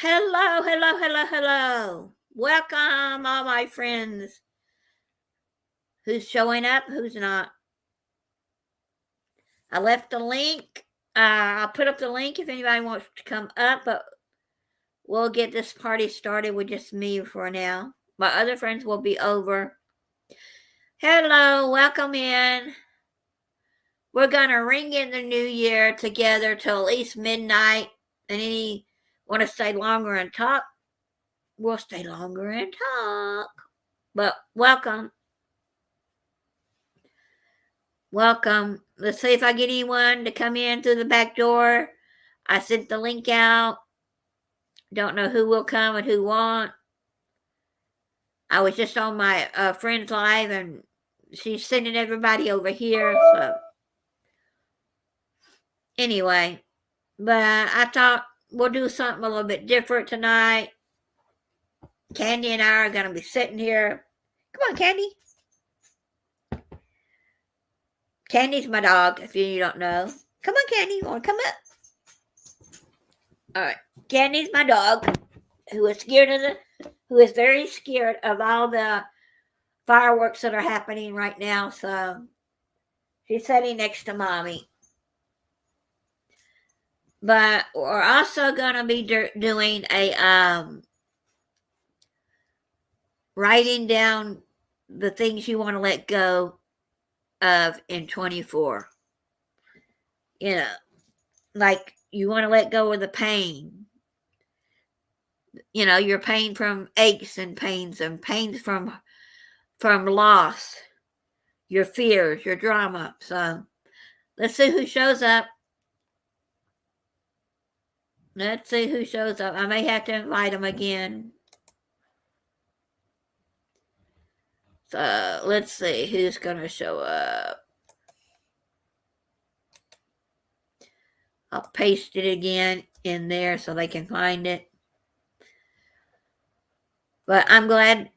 Hello, hello, hello, hello. Welcome, all my friends. Who's showing up, who's not. I left the link. I'll put up the link if anybody wants to come up, but we'll get this party started with just me for now. My other friends will be over. Hello, welcome in. We're going to ring in the new year together till at least midnight. And any want to stay longer and talk, we'll stay longer and talk. But welcome. Welcome. Let's see if I get anyone to come in through the back door. I sent the link out. Don't know who will come and who won't. I was just on my friend's live and she's sending everybody over here. So anyway, but I thought we'll do something a little bit different tonight. Candy and I are going to be sitting here. Come on, Candy. Candy's my dog, if you don't know. Come on, Candy. You want to come up? All right. Candy's my dog, who is very scared of all the fireworks that are happening right now. So she's sitting next to Mommy. But we're also going to be doing a writing down the things you want to let go of in 24. You know, like you want to let go of the pain. You know, your pain from aches and pains from loss, your fears, your drama. So let's see who shows up. Let's see who shows up. I may have to invite them again. So let's see who's going to show up. I'll paste it again in there so they can find it. But I'm glad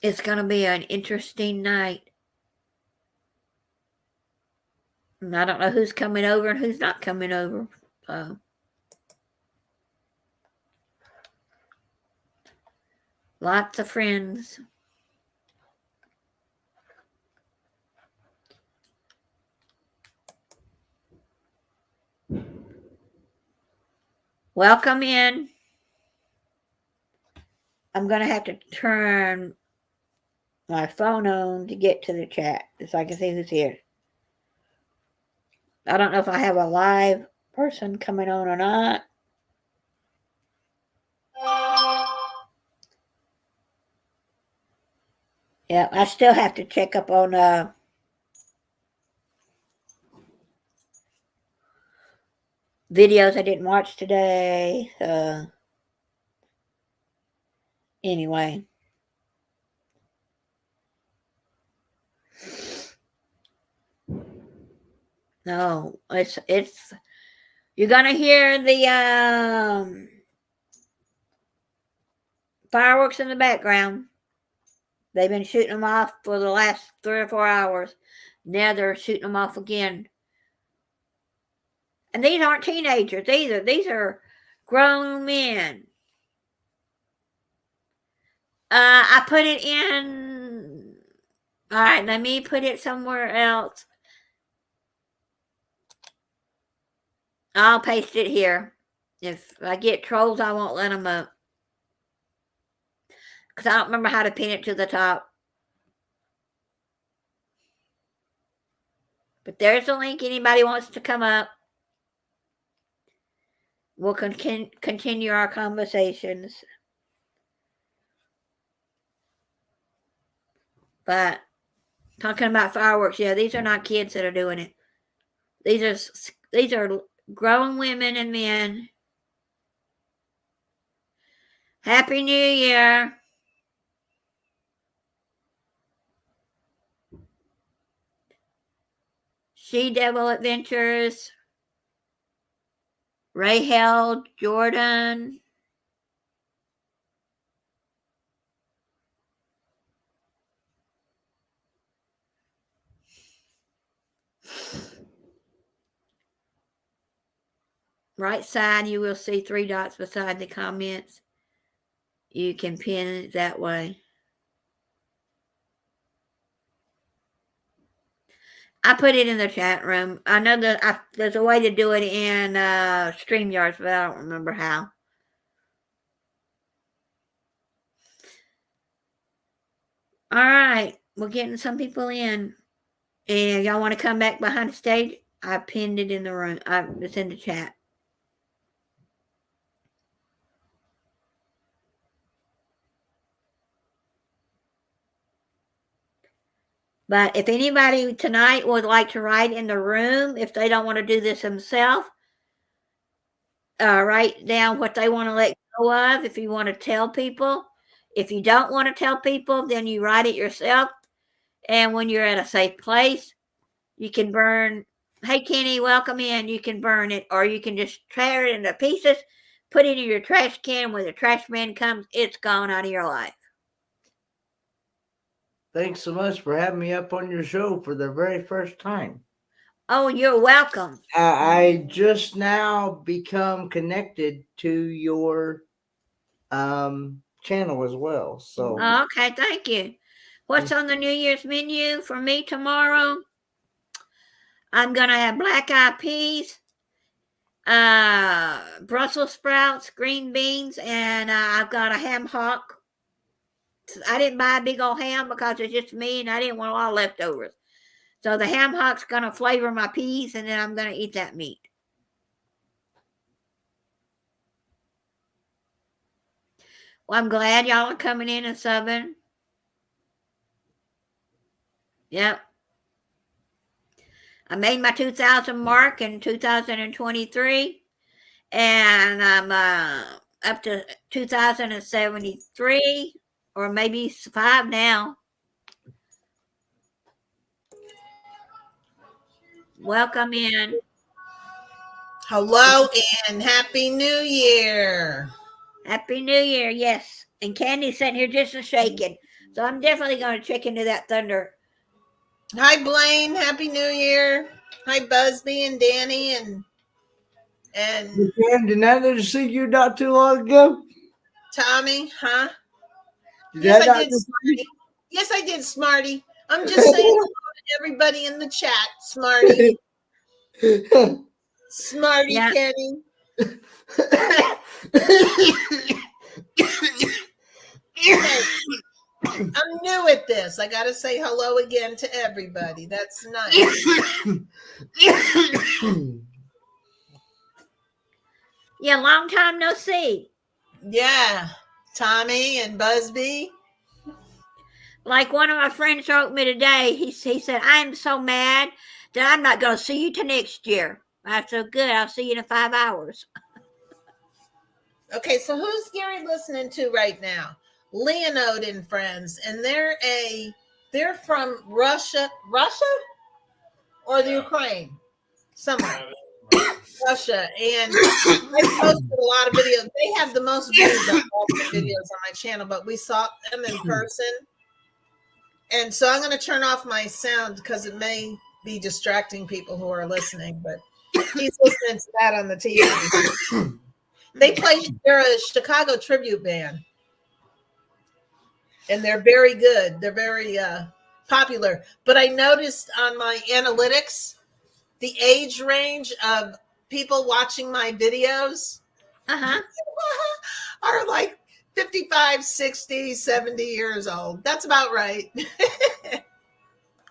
it's going to be an interesting night. And I don't know who's coming over and who's not coming over. So lots of friends. Welcome in. I'm going to have to turn my phone on to get to the chat so I can see who's here. I don't know if I have a live person coming on or not. Yeah, I still have to check up on videos I didn't watch today. Anyway. No, it's you're gonna hear the fireworks in the background. They've been shooting them off for the last 3 or 4 hours. Now they're shooting them off again. And these aren't teenagers either. These are grown men. I put it in. All right, let me put it somewhere else. I'll paste it here. If I get trolls, I won't let them up. Because I don't remember how to pin it to the top. But there's a link. Anybody wants to come up, we'll continue our conversations. But talking about fireworks, yeah, these are not kids that are doing it. These are grown women and men. Happy New Year. She Devil Adventures. Rahel Jordan. right side, you will see 3 dots beside the comments. You can pin it that way. I put it in the chat room. I know that there's a way to do it in StreamYards, but I don't remember how. All right, we're getting some people in. And y'all want to come back behind the stage? I pinned it in the room. It's in the chat. But if anybody tonight would like to write in the room, if they don't want to do this themselves, write down what they want to let go of. If you want to tell people, if you don't want to tell people, then you write it yourself. And when you're at a safe place, you can burn. Hey, Kenny, welcome in. You can burn it, or you can just tear it into pieces, put it in your trash can. When the trash man comes, it's gone out of your life. Thanks so much for having me up on your show for the very first time. Oh, you're welcome. I just now become connected to your channel as well. So Okay, thank you. What's on the New Year's menu for me tomorrow? I'm gonna have black eyed peas, Brussels sprouts, green beans, and I've got a ham hock. I didn't buy a big old ham because it's just me and I didn't want a lot of leftovers. So the ham hock's gonna flavor my peas, and then I'm gonna eat that meat. Well, I'm glad y'all are coming in and subbing. Yep. I made my 2,000 mark in 2023, and I'm up to 2,073 or maybe 5 now. Welcome in. Hello and Happy New Year. Happy New Year, yes. And Candy's sitting here just a shaking. So I'm definitely going to check into that thunder. Hi, Blaine. Happy New Year. Hi, Busby and Danny and did I just see you not too long ago? Tommy, huh? Did yes, I did, Smarty. Yes, I did, Smarty. I'm just saying hello to everybody in the chat, Smarty. Smarty, Yeah. Kenny. Hey, I'm new at this. I got to say hello again to everybody. That's nice. Yeah, long time no see. Yeah, Tommy and Busby. Like one of my friends wrote me today. He said, I'm so mad that I'm not going to see you till next year. I said, good. I'll see you in 5 hours. Okay, so who's Gary listening to right now? Leonode and friends, and they're from Russia or the Ukraine, somewhere. Russia, and I posted a lot of videos. They have the most views on all the videos on my channel, but we saw them in person. And so I'm going to turn off my sound because it may be distracting people who are listening, but he's listening to that on the TV. They're a Chicago tribute band. And they're very good. They're very popular. But I noticed on my analytics, the age range of people watching my videos are like 55, 60, 70 years old. That's about right.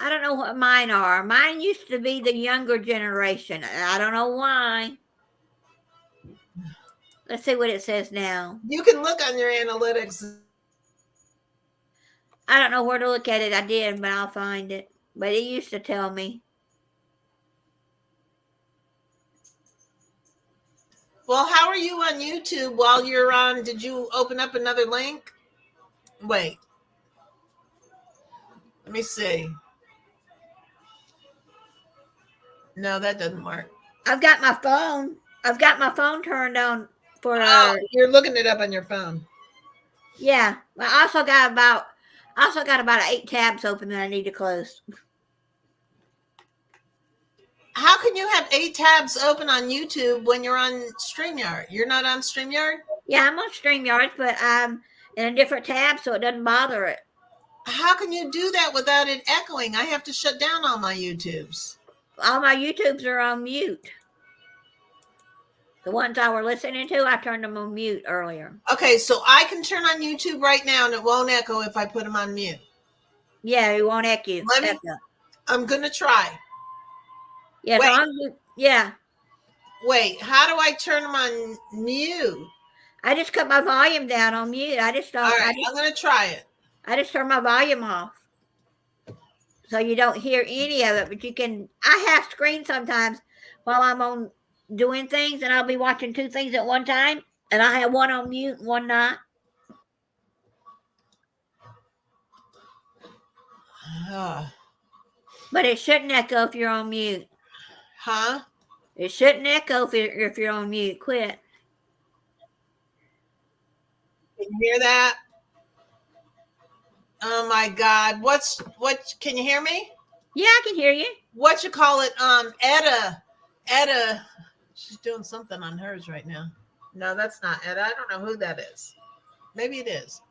I don't know what mine are. Mine used to be the younger generation. I don't know why. Let's see what it says now. You can look on your analytics. I don't know where to look at it. I did, but I'll find it. But it used to tell me. Well, how are you on YouTube while you're on? Did you open up another link? Wait. Let me see. No, that doesn't work. I've got my phone. I've got my phone turned on for. You're looking it up on your phone. Yeah, I also got about 8 tabs open that I need to close. How can you have 8 tabs open on YouTube when you're on StreamYard? You're not on StreamYard? Yeah, I'm on StreamYards, but I'm in a different tab, so it doesn't bother it. How can you do that without it echoing? I have to shut down all my YouTubes. All my YouTubes are on mute. The ones I were listening to, I turned them on mute earlier. Okay, so I can turn on YouTube right now and it won't echo if I put them on mute. Yeah, it won't echo. I'm going to try. Yeah, yeah. Wait, how do I turn them on mute? I just cut my volume down on mute. I just don't. All right, I'm going to try it. I just turn my volume off, so you don't hear any of it. But you can. I half screen sometimes while I'm on doing things, and I'll be watching 2 things at one time, and I have one on mute and one not. But it shouldn't echo if you're on mute. Huh? It shouldn't echo if you're on mute. Quit. Can you hear that? Oh my God. What can you hear me? Yeah, I can hear you. What you call it? Etta. She's doing something on hers right now. No, that's not Etta. I don't know who that is. Maybe it is.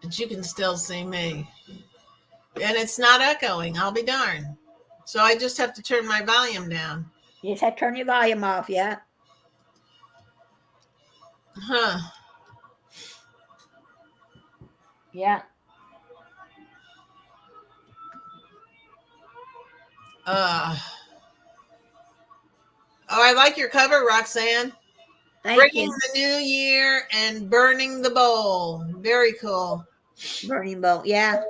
But you can still see me. And it's not echoing. I'll be darned. So I just have to turn my volume down. You just have to turn your volume off, yeah. Huh. Yeah. Oh, I like your cover, Roxanne. Thank Bringing you. the new year and burning the bowl. Very cool. Burning bowl, yeah.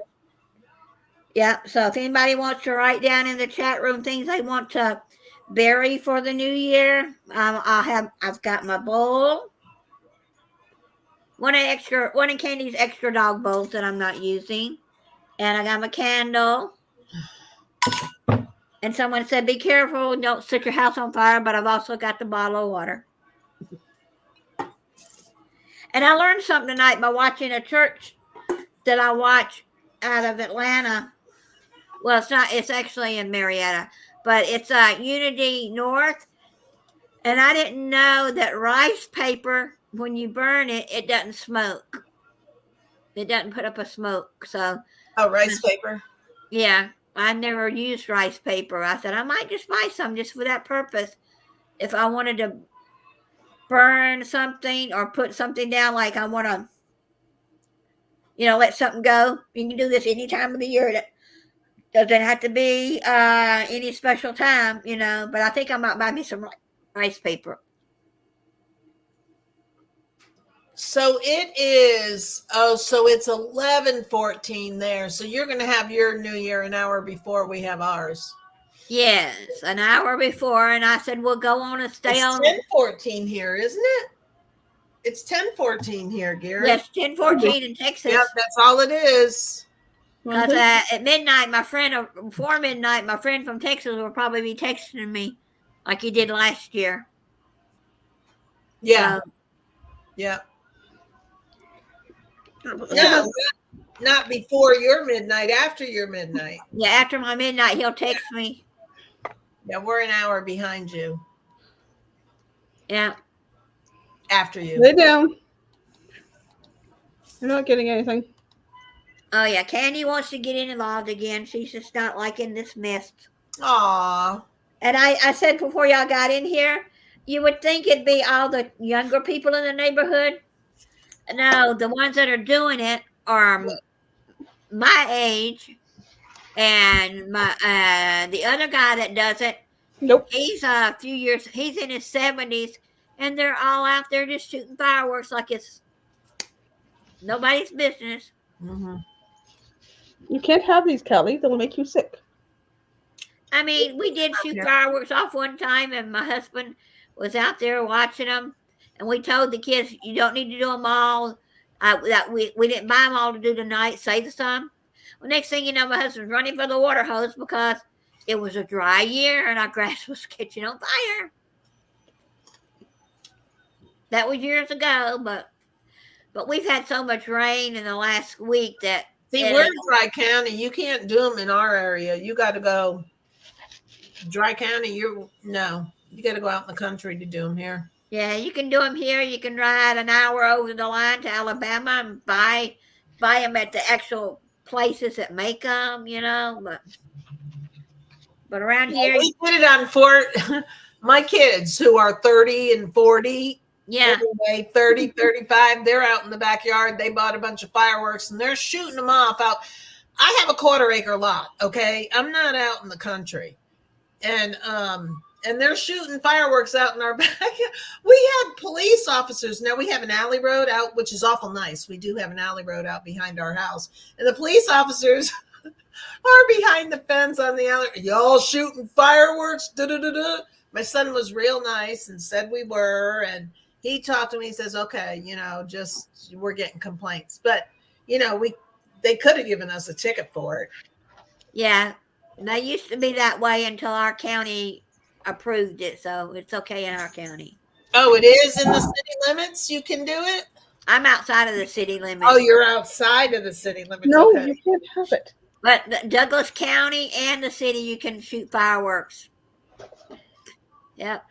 Yeah, so if anybody wants to write down in the chat room things they want to bury for the new year, I've got my bowl. One of Candy's extra dog bowls that I'm not using. And I got my candle. And someone said, be careful, don't set your house on fire, but I've also got the bottle of water. And I learned something tonight by watching a church that I watch out of Atlanta. Well, it's actually in Marietta, but it's Unity North. And I didn't know that rice paper, when you burn it, it doesn't smoke. It doesn't put up a smoke. So, rice paper? Yeah, I never used rice paper. I said I might just buy some just for that purpose. If I wanted to burn something or put something down, like I want to, let something go. You can do this any time of the year. It doesn't have to be any special time, but I think I might buy me some rice paper. So it is, so it's 11:14 there. So you're going to have your new year an hour before we have ours. Yes, an hour before. And I said, we'll go on and stay on. It's 10:14 here, isn't it? It's 10:14 here, Gary. Yes, 10:14 in Texas. Yep, that's all it is. Because at midnight, before midnight, my friend from Texas will probably be texting me like he did last year. Yeah. Yeah. No, not before your midnight, after your midnight. Yeah, after my midnight, he'll text me. Yeah, we're an hour behind you. Yeah. After you. Lay down. You're not getting anything. Oh, yeah. Candy wants to get involved again. She's just not liking this mess. Aw. And I said before y'all got in here, you would think it'd be all the younger people in the neighborhood. No, the ones that are doing it are my age, and the other guy that does it. Nope. He's he's in his 70s, and they're all out there just shooting fireworks like it's nobody's business. Mm-hmm. You can't have these, Kelly. They'll make you sick. I mean, we did shoot fireworks off one time, and my husband was out there watching them. And we told the kids, you don't need to do them all. We didn't buy them all to do tonight. Save some. Well, next thing you know, my husband's running for the water hose because it was a dry year and our grass was catching on fire. That was years ago, but we've had so much rain in the last week that See, And we're in Dry County. You can't do them in our area. You got to go Dry County. You got to go out in the country to do them here. yeah, you can do them here. You can ride an hour over the line to Alabama and buy them at the actual places that make them, but around here, We did it on Fort. My kids who are 30 and 40, yeah, anyway, 30, 35, they're out in the backyard. They bought a bunch of fireworks and they're shooting them off out. I have a 1/4 acre lot. Okay. I'm not out in the country. And they're shooting fireworks out in our backyard. We had police officers. Now we have an alley road out, which is awful nice. We do have an alley road out behind our house. And the police officers are behind the fence on the alley. Y'all shooting fireworks? Da-da-da-da. My son was real nice and said we were. And he talked to me. He says, okay, just we're getting complaints. But, they could have given us a ticket for it. yeah. They used to be that way until our county approved it, so it's okay in our county. Oh, it is in the city limits? You can do it? I'm outside of the city limits. Oh, you're outside of the city limits. No, Okay. you can't have it. But Douglas County and the city, you can shoot fireworks. Yep.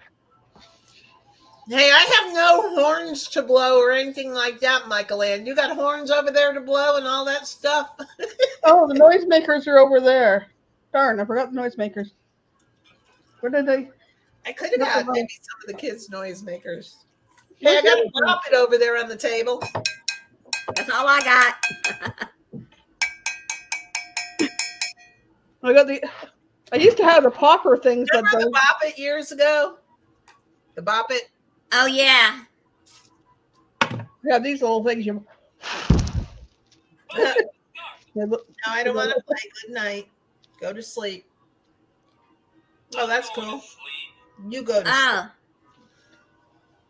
Hey, I have no horns to blow or anything like that, Michael Ann. You got horns over there to blow and all that stuff? Oh, the noisemakers are over there. Darn, I forgot the noisemakers. Where did they? I could have No, got no. maybe some of the kids' noisemakers. Hey, I got a Muppet over there on the table. That's all I got. I used to have the popper things, but Remember the Bop It years ago? The Bop It? Oh, yeah. yeah, these little things you. No, they look- I don't want to play. Good night. Go to sleep. Oh, that's cool. You go to sleep. Oh.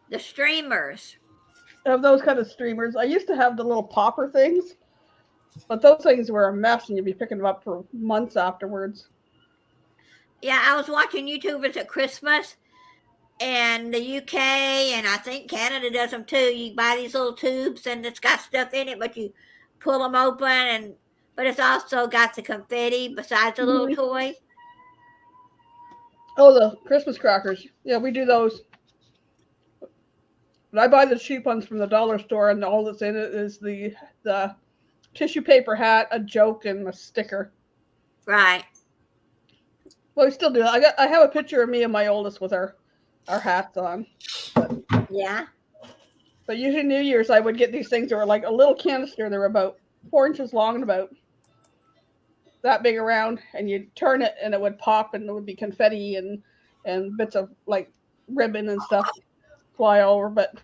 The streamers. Of those kind of streamers. I used to have the little popper things, but those things were a mess, and you'd be picking them up for months afterwards. Yeah, I was watching YouTubers at Christmas, and the UK and I think Canada does them too. You buy these little tubes, and it's got stuff in it, but you pull them open, but it's also got the confetti besides the little toy. Oh, the Christmas crackers. Yeah, we do those. But I buy the cheap ones from the dollar store, and all that's in it is the tissue paper hat, a joke, and a sticker. Right. Well, we still do that. I have a picture of me and my oldest with our hats on. Yeah. But usually New Year's, I would get these things that were like a little canister. They were about 4 inches long and about that big around, and you'd turn it and it would pop, and it would be confetti and bits of like ribbon and stuff fly over. But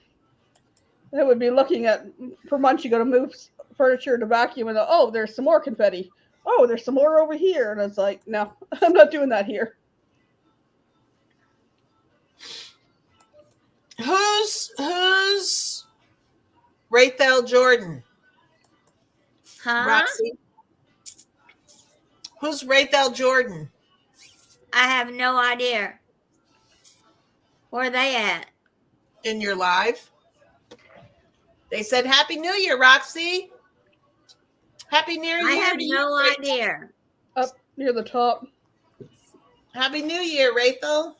it would be looking at, for months, you go to move furniture to vacuum, and oh, there's some more confetti. Oh, there's some more over here. And it's like, no, I'm not doing that here. Who's Raythel Jordan? Huh? Roxy? Who's Raythel Jordan? I have no idea. Where are they at? In your live? They said Happy New Year, Roxy. Happy New Year. I have to you, no Raythel. idea. Up near the top. Happy New Year, Raythel.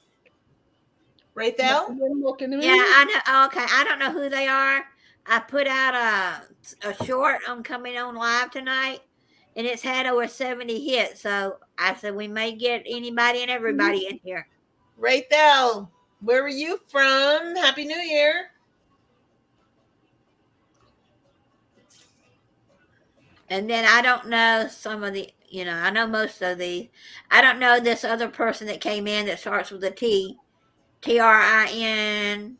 Raythel? Looking at me. Yeah, I know. Okay, I don't know who they are. I put out a short on coming on live tonight, and it's had over 70 hits. So I said we may get anybody and everybody in here. Raythel, where are you from? Happy New Year. And then I don't know some of the, I know most of the. I don't know this other person that came in that starts with a T. TRINTIJ.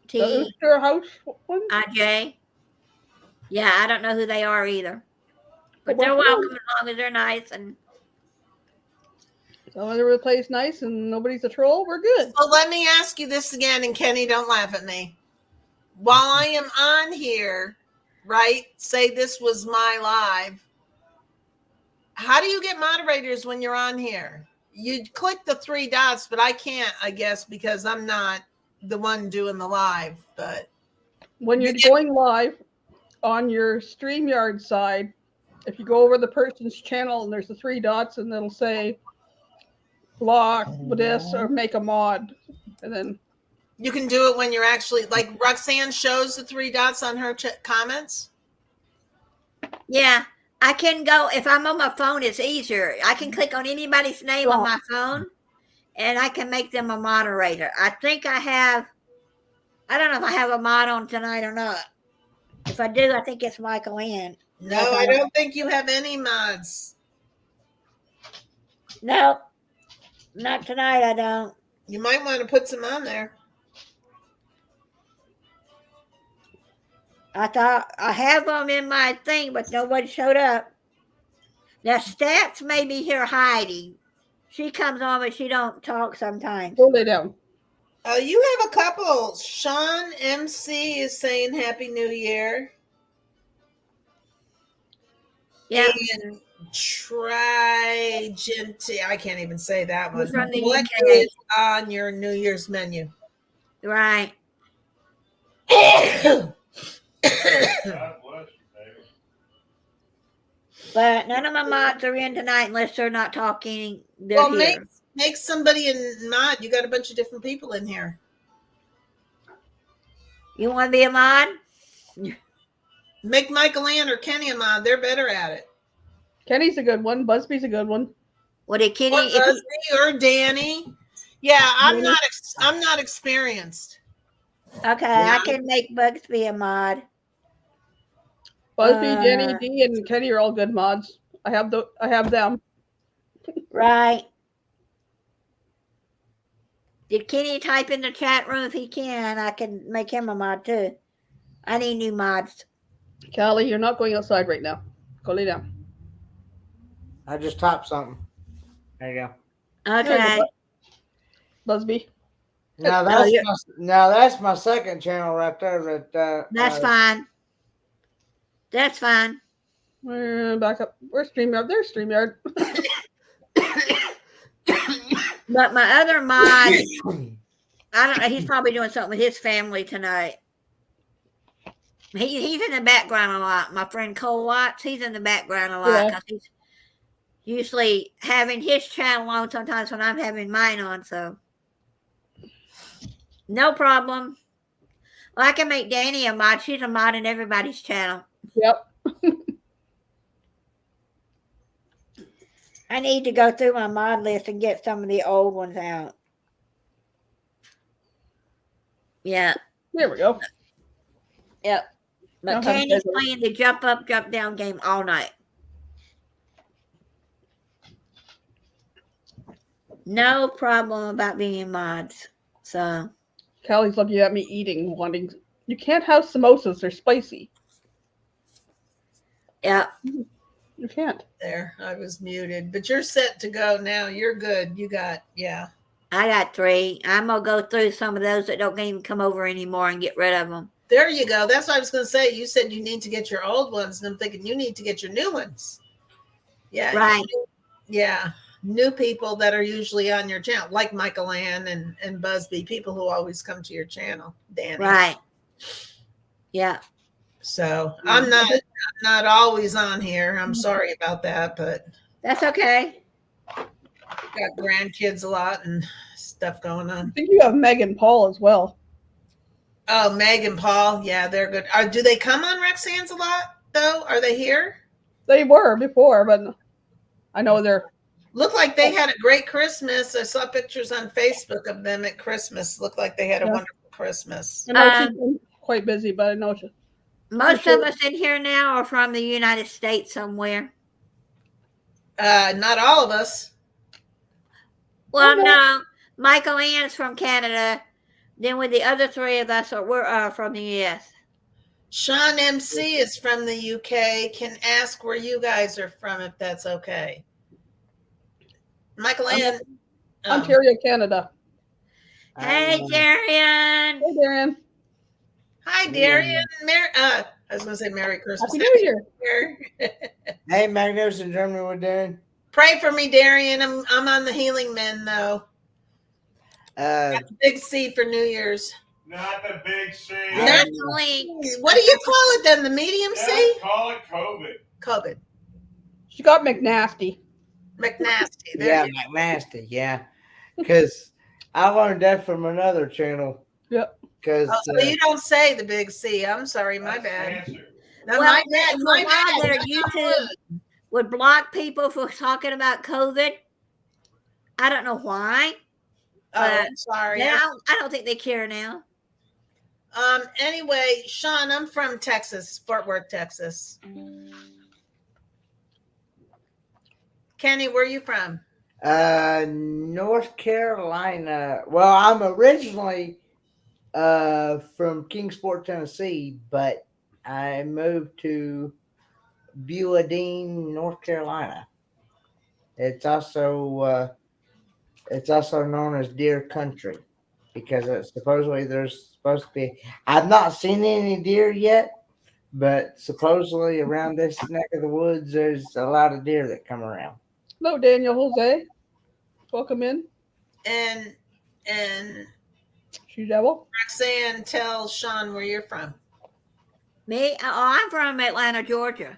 The Ooster House one? Yeah, I don't know who they are either. But they're welcome as long as they're nice. And So everybody plays nice and nobody's a troll. We're good. So let me ask you this again, and Kenny, don't laugh at me. While I am on here, right? Say this was my live. How do you get moderators when you're on here? You click the 3 dots, but I can't, I guess, because I'm not the one doing the live. But When you're going live on your StreamYard side, if you go over the person's channel and there's the three dots and it'll say block this or make a mod, and then You can do it when you're actually like Roxanne shows the three dots on her comments. Yeah, I can go if I'm on my phone. It's easier. I can click on anybody's name on my phone, and I can make them a moderator. I think I have. I don't know if I have a mod on tonight or not. If I do, I think it's Michael Ann. No, I don't think you have any mods. No, not tonight. I don't. You might want to put some on there. I thought I have them in my thing, but nobody showed up. Now, Stats may be here hiding. She comes on, but she don't talk sometimes. go lay down. You have a couple. Sean MC is saying Happy New Year. Yeah. And Trigenti, I can't even say that one. From the What UK. is on your New Year's menu? Right. God bless you, baby. But none of my mods are in tonight unless they're not talking. They're Well, here. make somebody in mod. You got a bunch of different people in here. You want to be a mod? Make Michael Ann or Kenny a mod. They're better at it. Kenny's a good one. Busby's a good one. What did Kenny? Or if he- Rusty or Danny. Yeah, I'm Danny? not experienced. okay, Yeah. I can make Bugs be a mod. Busby, Jenny, Uh, D, and Kenny are all good mods. I have them. Right. Did Kenny type in the chat room? If he can, I can make him a mod too. I need new mods. Callie, you're not going outside right now. Go lay down. I just typed something. There you go. There you Okay. go, Busby. Now that's my second channel right there. That's fine. That's fine. We're back up. Where's StreamYard? There's StreamYard. But my other mod, I don't know. He's probably doing something with his family tonight. He's in the background a lot. My friend Cole Watts, he's in the background a lot Yeah. because he's usually having his channel on sometimes when I'm having mine on. So no problem. Well, I can make Danny a mod. She's a mod in everybody's channel. Yep. I need to go through my mod list and get some of the old ones out. Yeah. There we go. Yep. But I'll have Candy's to- playing the jump up, jump down game all night. No problem about being mods. So Callie's looking at me eating, wanting. You can't have samosas. They're spicy. yeah. You can't. There, I was muted, but you're set to go now. You're good. You got, yeah. I got 3. I'm gonna go through some of those that don't even come over anymore and get rid of them. There you go. That's what I was going to say. You said you need to get your old ones, and I'm thinking you need to get your new ones. Yeah. Right. Yeah. New people that are usually on your channel, like Michael Ann and Busby, people who always come to your channel, Danny. Right. Yeah. So I'm not always on here. I'm sorry about that, but That's okay. got grandkids a lot and stuff going on. I think you have Meg and Paul as well. Oh, Meg and Paul. Yeah, they're good. Do they come on Roxanne's a lot though? Are they here? They were before, but I know they're. Looked like they had a great Christmas. I saw pictures on Facebook of them at Christmas. Looked like they had a Yeah. wonderful Christmas. I know she's been quite busy, but I know she. Most of us in here now are from the United States somewhere. Not all of us. Well, Okay. no. Michael Ann's from Canada. Then with the other 3 of us we're from the US. Sean MC is from the UK. Can ask where you guys are from if that's okay. Michael Ann. Ontario, Canada. Hey, Darian. Hey, Darren. Hi, Darian. I was going to say Merry Christmas. Happy New Year. Year. Hey, Magnificent Germany, we're doing. Pray for me, Darian. I'm on the Healing Men though. Big C for New Year's. Not the big C. That's the link. What do you call it then? The medium C? Just call it COVID. COVID. She got McNasty. McNasty. There Yeah, you McNasty. Yeah, because I learned that from another channel. Yep. Because Oh, so you don't say the big C. I'm sorry, my That's bad. cancer. No, Well, my bad. for a My while bad. there, Knock on YouTube wood. would block people for talking about COVID. I don't know why. Oh, I'm sorry. Now I don't think they care now. Anyway, Sean, I'm from Texas, Fort Worth, Texas. Kenny, where are you from? North Carolina. Well, I'm originally from Kingsport, Tennessee, but I moved to Beulah Dean, North Carolina. It's also known as Deer Country because supposedly there's supposed to be. I've not seen any deer yet, but supposedly around this neck of the woods, there's a lot of deer that come around. Hello, Daniel Jose. Welcome in. And She Devil. Roxanne, tell Sean where you're from. Me? Oh, I'm from Atlanta, Georgia.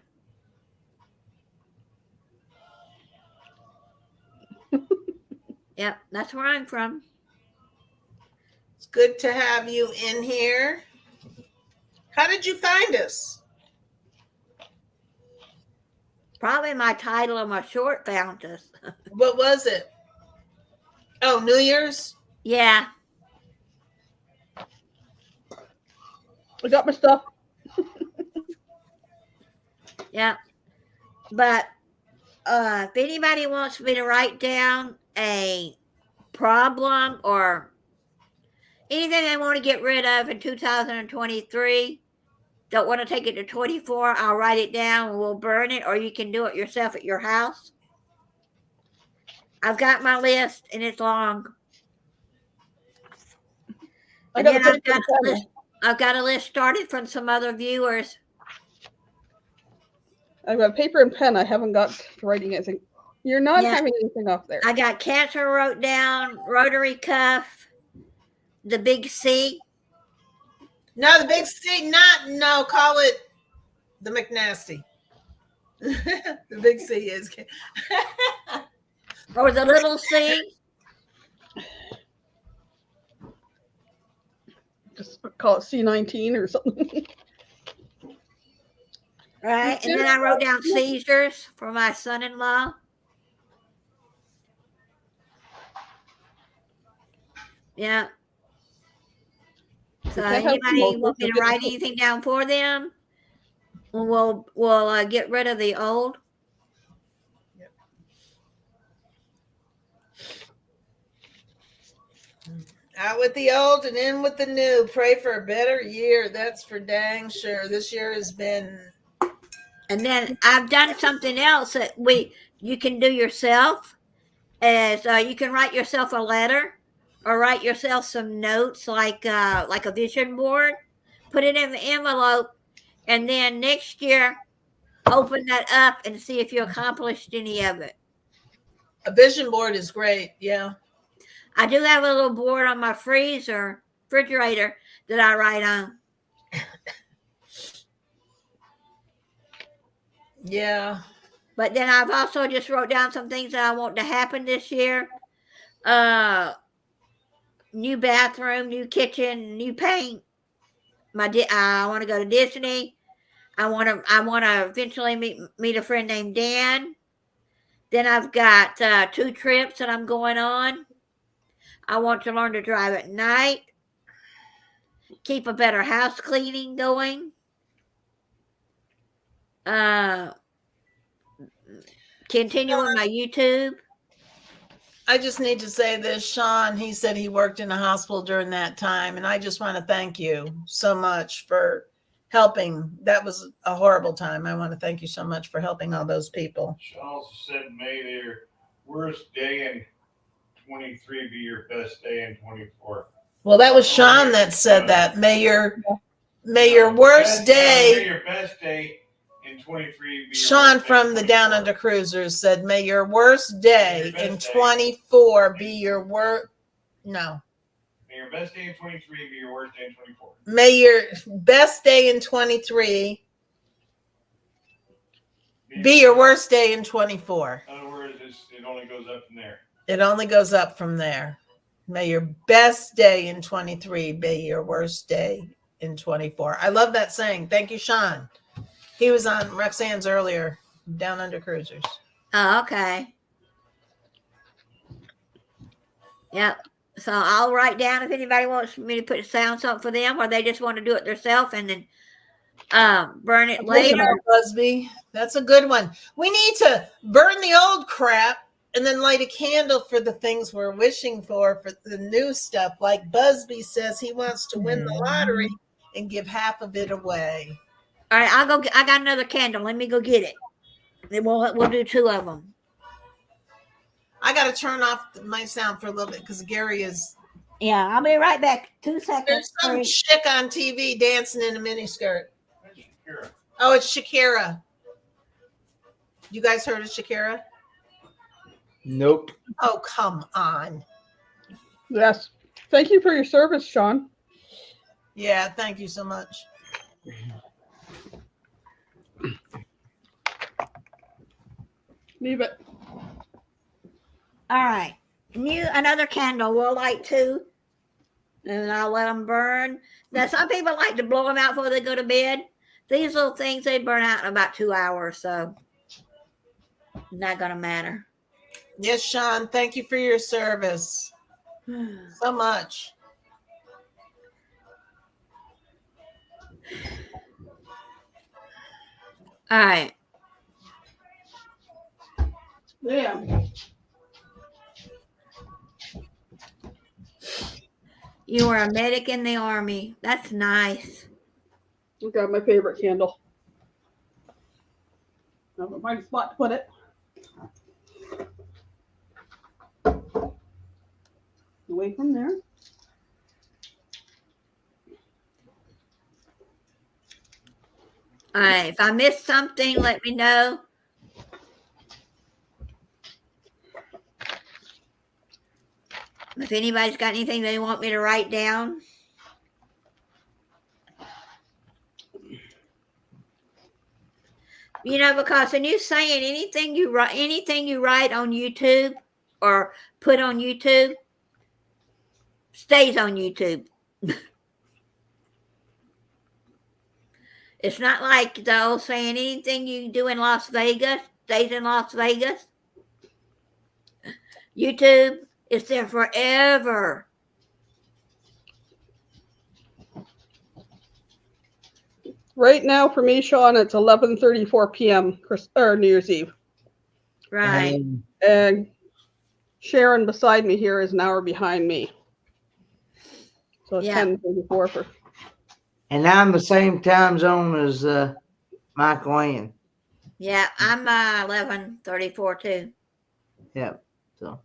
Yep, that's where I'm from. It's good to have you in here. How did you find us? Probably my title of my short found us. What was it? Oh, New Year's? Yeah. I got my stuff. Yeah. But if anybody wants me to write down a problem or anything they want to get rid of in 2023, don't want to take it to 24, I'll write it down and we'll burn it, or you can do it yourself at your house. I've got my list and it's long. I And got then a paper and pen. I've got a list started from some other viewers. I've got paper and pen. I haven't got writing anything. You're not Yeah. having anything up there. I got cancer wrote down, rotary cuff, the big C. No, the big C, call it the McNasty. The big C is. Or the little C. Just call it C19 or something. Right. And then I wrote down seizures for my son-in-law. Yeah. So can't have anybody both, want me to we'll get write the- anything down for them? We'll get rid of the old. Out with the old and in with the new. Pray for a better year. That's for dang sure. This year has been. And then I've done something else that you can do yourself. As you can write yourself a letter or write yourself some notes like a vision board. Put it in the envelope, and then next year open that up and see if you accomplished any of it. A vision board is great. Yeah. I do have a little board on my refrigerator that I write on. Yeah. But then I've also just wrote down some things that I want to happen this year. New bathroom, new kitchen, new paint. I want to go to Disney. I want to eventually meet a friend named Dan. Then I've got 2 trips that I'm going on. I want to learn to drive at night. Keep a better house cleaning going. Continue with my YouTube. I just need to say this, Sean. He said he worked in a hospital during that time, and I just want to thank you so much for helping. That was a horrible time. I want to thank you so much for helping all those people. Sean also said, may their worst day in 23 be your best day in 24. Well, that was Sean that said that. May your worst May day. your best day in 23 be your Sean worst day from in the 24. Down Under Cruisers said, may your worst day in 24 be your worst. No. May your best day in 23 be your worst day in 24. May your best day in 23 Be your worst day in 24. In other words, it only goes up from there. It only goes up from there. May your best day in 23 be your worst day in 24. I love that saying. Thank you, Sean. He was on Roxanne's earlier, Down Under Cruisers. Oh, okay. Yep. So I'll write down if anybody wants me to put sound something for them, or they just want to do it themselves and then burn it I'm looking later. at Busby, that's a good one. We need to burn the old crap and then light a candle for the things we're wishing for the new stuff. Like Busby says he wants to win the lottery and give half of it away. All right, I'll go. I got another candle. Let me go get it. Then we'll do 2 of them. I got to turn off my sound for a little bit because Gary is. Yeah, I'll be right back. 2 seconds. There's some Hurry. chick on TV dancing in a miniskirt. That's Shakira. Oh, it's Shakira. You guys heard of Shakira? Nope. Oh, come on. Yes. Thank you for your service, Sean. Yeah, thank you so much. Leave it. All right. Another candle. We'll light 2, and I'll let them burn. Now, some people like to blow them out before they go to bed. These little things, they burn out in about 2 hours, so not going to matter. Yes, Sean, thank you for your service so much. All right. Yeah. You were a medic in the Army. That's nice. I got my favorite candle. I'll find a spot to put it. Away from there. All right. If I missed something, let me know. If anybody's got anything they want me to write down. You know, because when you're saying anything you write on YouTube or put on YouTube stays on YouTube. It's not like the old saying, anything you do in Las Vegas stays in Las Vegas. YouTube is there forever. Right now for me, Sean, it's 11:34 p.m. New Year's Eve. Right. And Sharon beside me here is an hour behind me. So it's Yeah. 10:34 for. And I'm the same time zone as Michael Ann. Yeah, I'm 11:34 too. Yep. So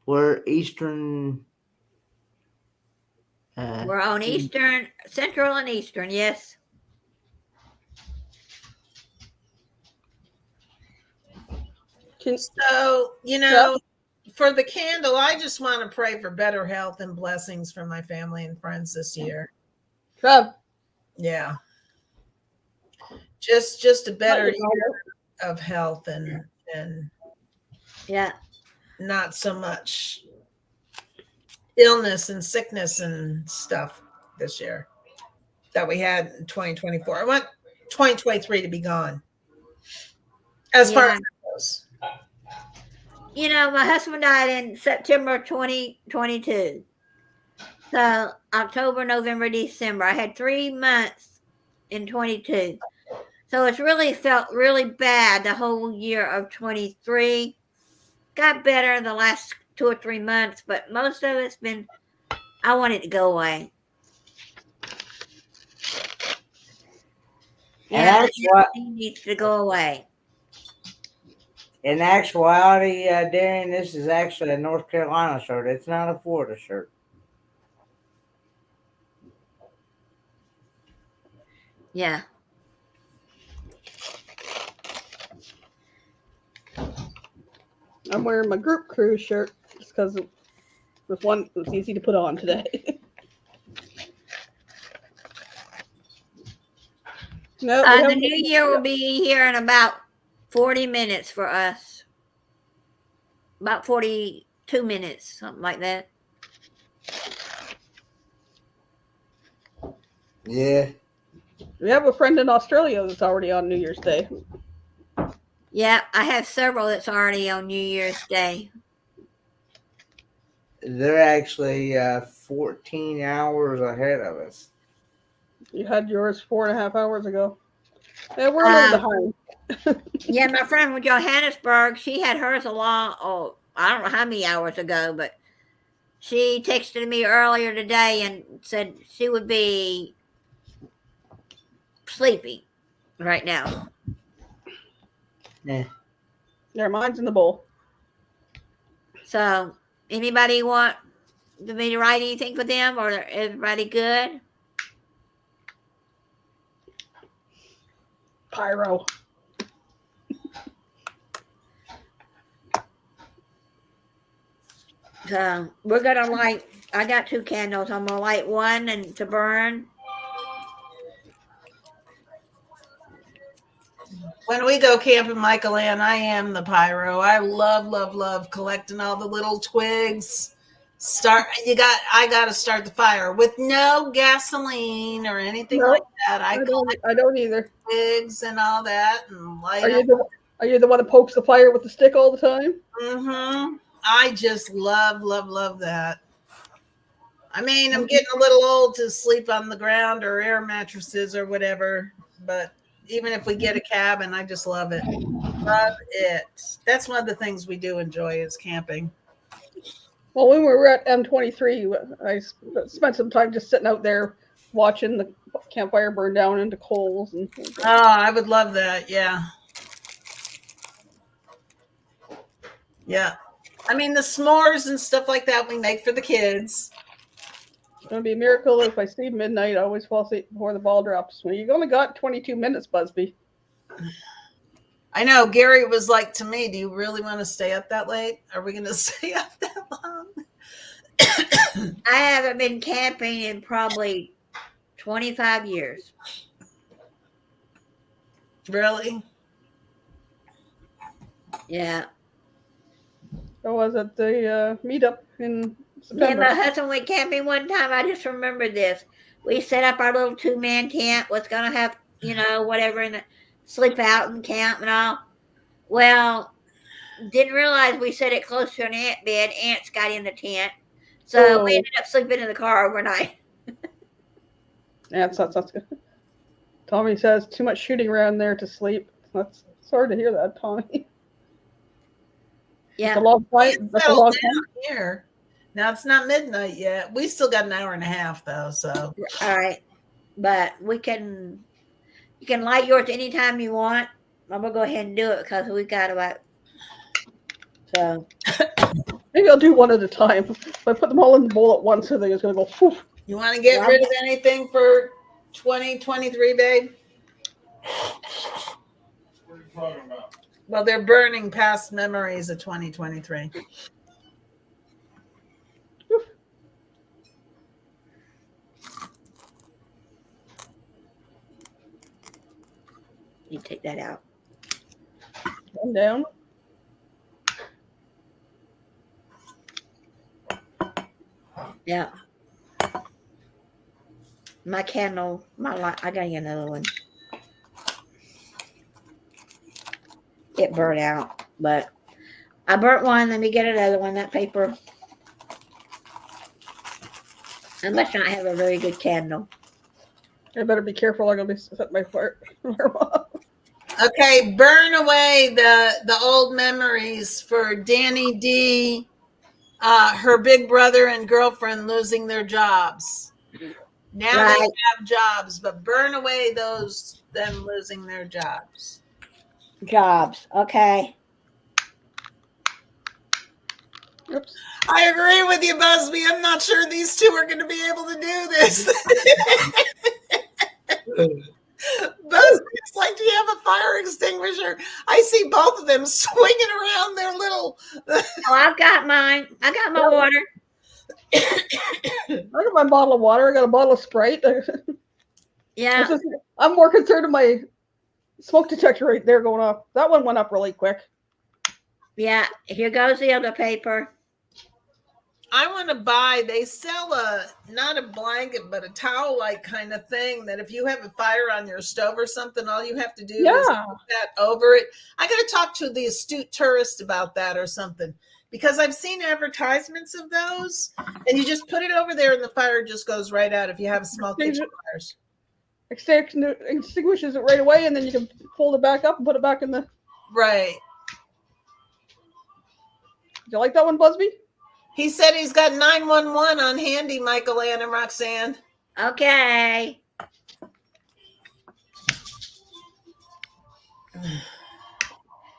we're Eastern. We're on Eastern, Central and Eastern, yes. So, for the candle, I just want to pray for better health and blessings for my family and friends this year. Trev. Yeah. Just a better year of health and Yeah. not so much illness and sickness and stuff this year that we had in 2024. I want 2023 to be gone. As far as that goes. You know, my husband died in September 2022. So October, November, December. I had 3 months in 22. So it's really felt really bad the whole year of 23. Got better the last 2 or 3 months, but most of it's been, I want it to go away. And Yeah, that's what, it needs to go away. in actuality, Darren, this is actually a North Carolina shirt. It's not a Florida shirt. Yeah. I'm wearing my group cruise shirt just because it was easy to put on today. No, The new year will be here in about 40 minutes for us. About 42 minutes, something like that. Yeah. We have a friend in Australia that's already on New Year's Day. Yeah, I have several that's already on New Year's Day. They're actually 14 hours ahead of us. You had yours 4.5 hours ago. Yeah, we're a little behind. Yeah, my friend from Johannesburg, she had hers a long, I don't know how many hours ago, but she texted me earlier today and said she would be sleeping right now. Yeah. Yeah, mine's in the bowl. So, anybody want me to write anything for them, or everybody good? Pyro. So, we're going to light, I got 2 candles. I'm going to light one and to burn. When we go camping, Michael Ann, I am the pyro. I love collecting all the little twigs. I gotta start the fire with no gasoline or anything like that. I don't either. twigs and all that and light Are you the one that pokes the fire with the stick all the time? Mm-hmm. I just love that. I mean, I'm getting a little old to sleep on the ground or air mattresses or whatever, but even if we get a cabin, I just love it. Love it. That's one of the things we do enjoy is camping. Well, when we were at M23, I spent some time just sitting out there watching the campfire burn down into coals. Oh, I would love that. Yeah. Yeah. I mean, the s'mores and stuff like that we make for the kids. It's going to be a miracle if I sleep midnight. I always fall asleep before the ball drops. Well, you've only got 22 minutes, Busby. I know. Gary was like to me, do you really want to stay up that late? Are we going to stay up that long? I haven't been camping in probably 25 years. Really? Yeah. I was at the meetup in Me and September. my husband went camping one time. I just remember this. We set up our little 2-man tent. Was going to have, whatever, and sleep out and camp and all. Well, didn't realize we set it close to an ant bed. Ants got in the tent. So we ended up sleeping in the car overnight. Yeah, that's good. Tommy says too much shooting around there to sleep. That's sorry to hear that, Tommy. Yeah. That's a long fight. That's a long time. Here. Now it's not midnight yet. We still got an hour and a half though, so all right. But you can light yours anytime you want. I'm gonna go ahead and do it because we got about so Maybe I'll do one at a time. If I put them all in the bowl at once, I think it's gonna go. Whew. you want to get rid of anything for 2023, babe? What are you talking about? Well, they're burning past memories of 2023. you take that out. One down. Yeah. My candle, my light. I got you another one. It burnt out, but I burnt one. Let me get another one. That paper. I must not have a very good candle. I better be careful. I'm gonna be setting my fire. Okay, burn away the old memories for Danny D, her big brother and girlfriend losing their jobs. Now Right. they have jobs, but burn away them losing their jobs. Jobs. Okay. Oops. I agree with you, Busby. I'm not sure these two are going to be able to do this. Busby's like, do you have a fire extinguisher? I see both of them swinging around their little. Oh, I've got mine. I got my water. I got my bottle of water. I got a bottle of Sprite. Yeah. I'm more concerned with Smoke detector right there going off. That one went up really quick. Yeah, here goes the other paper. I want to buy, they sell not a blanket, but a towel like kind of thing that if you have a fire on your stove or something, all you have to do is Yeah. put that over it. I got to talk to the astute tourist about that or something, because I've seen advertisements of those and you just put it over there and the fire just goes right out if you have small kitchen fires. Extinguishes it right away, and then you can fold it back up and put it back in the. Right. Do you like that one, Busby? He said he's got 911 on handy, Michael Ann and Roxanne. Okay.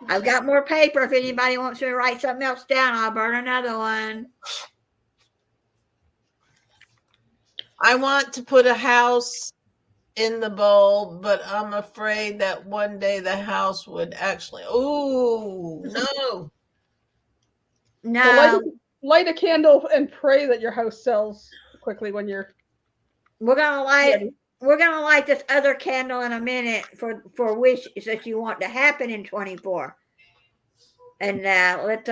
I've got more paper. If anybody wants me to write something else down, I'll burn another one. I want to put a house in the bowl, but I'm afraid that one day the house would actually. Ooh, no. So No, light a candle and pray that your house sells quickly when you're we're gonna light. ready. We're gonna light this other candle in a minute for wishes that you want to happen in 24. And let's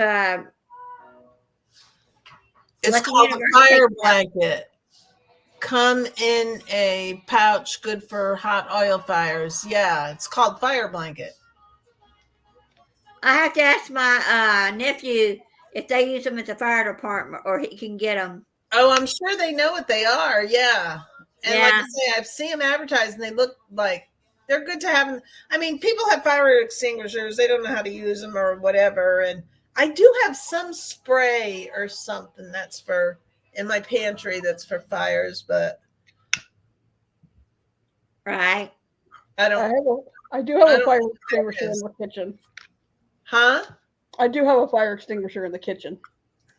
It's Let the called a universe fire take it blanket. Come in a pouch, good for hot oil fires. Yeah, it's called fire blanket. I have to ask my nephew if they use them at the fire department or he can get them. Oh, I'm sure they know what they are. Yeah. And like I Yeah. say, I've seen them advertised and they look like they're good to have. I mean, people have fire extinguishers. They don't know how to use them or whatever. And I do have some spray or something that's for in my pantry that's for fires, but Right. I don't. I do have I a don't fire know what that extinguisher in is. the kitchen. Huh? I do have a fire extinguisher in the kitchen.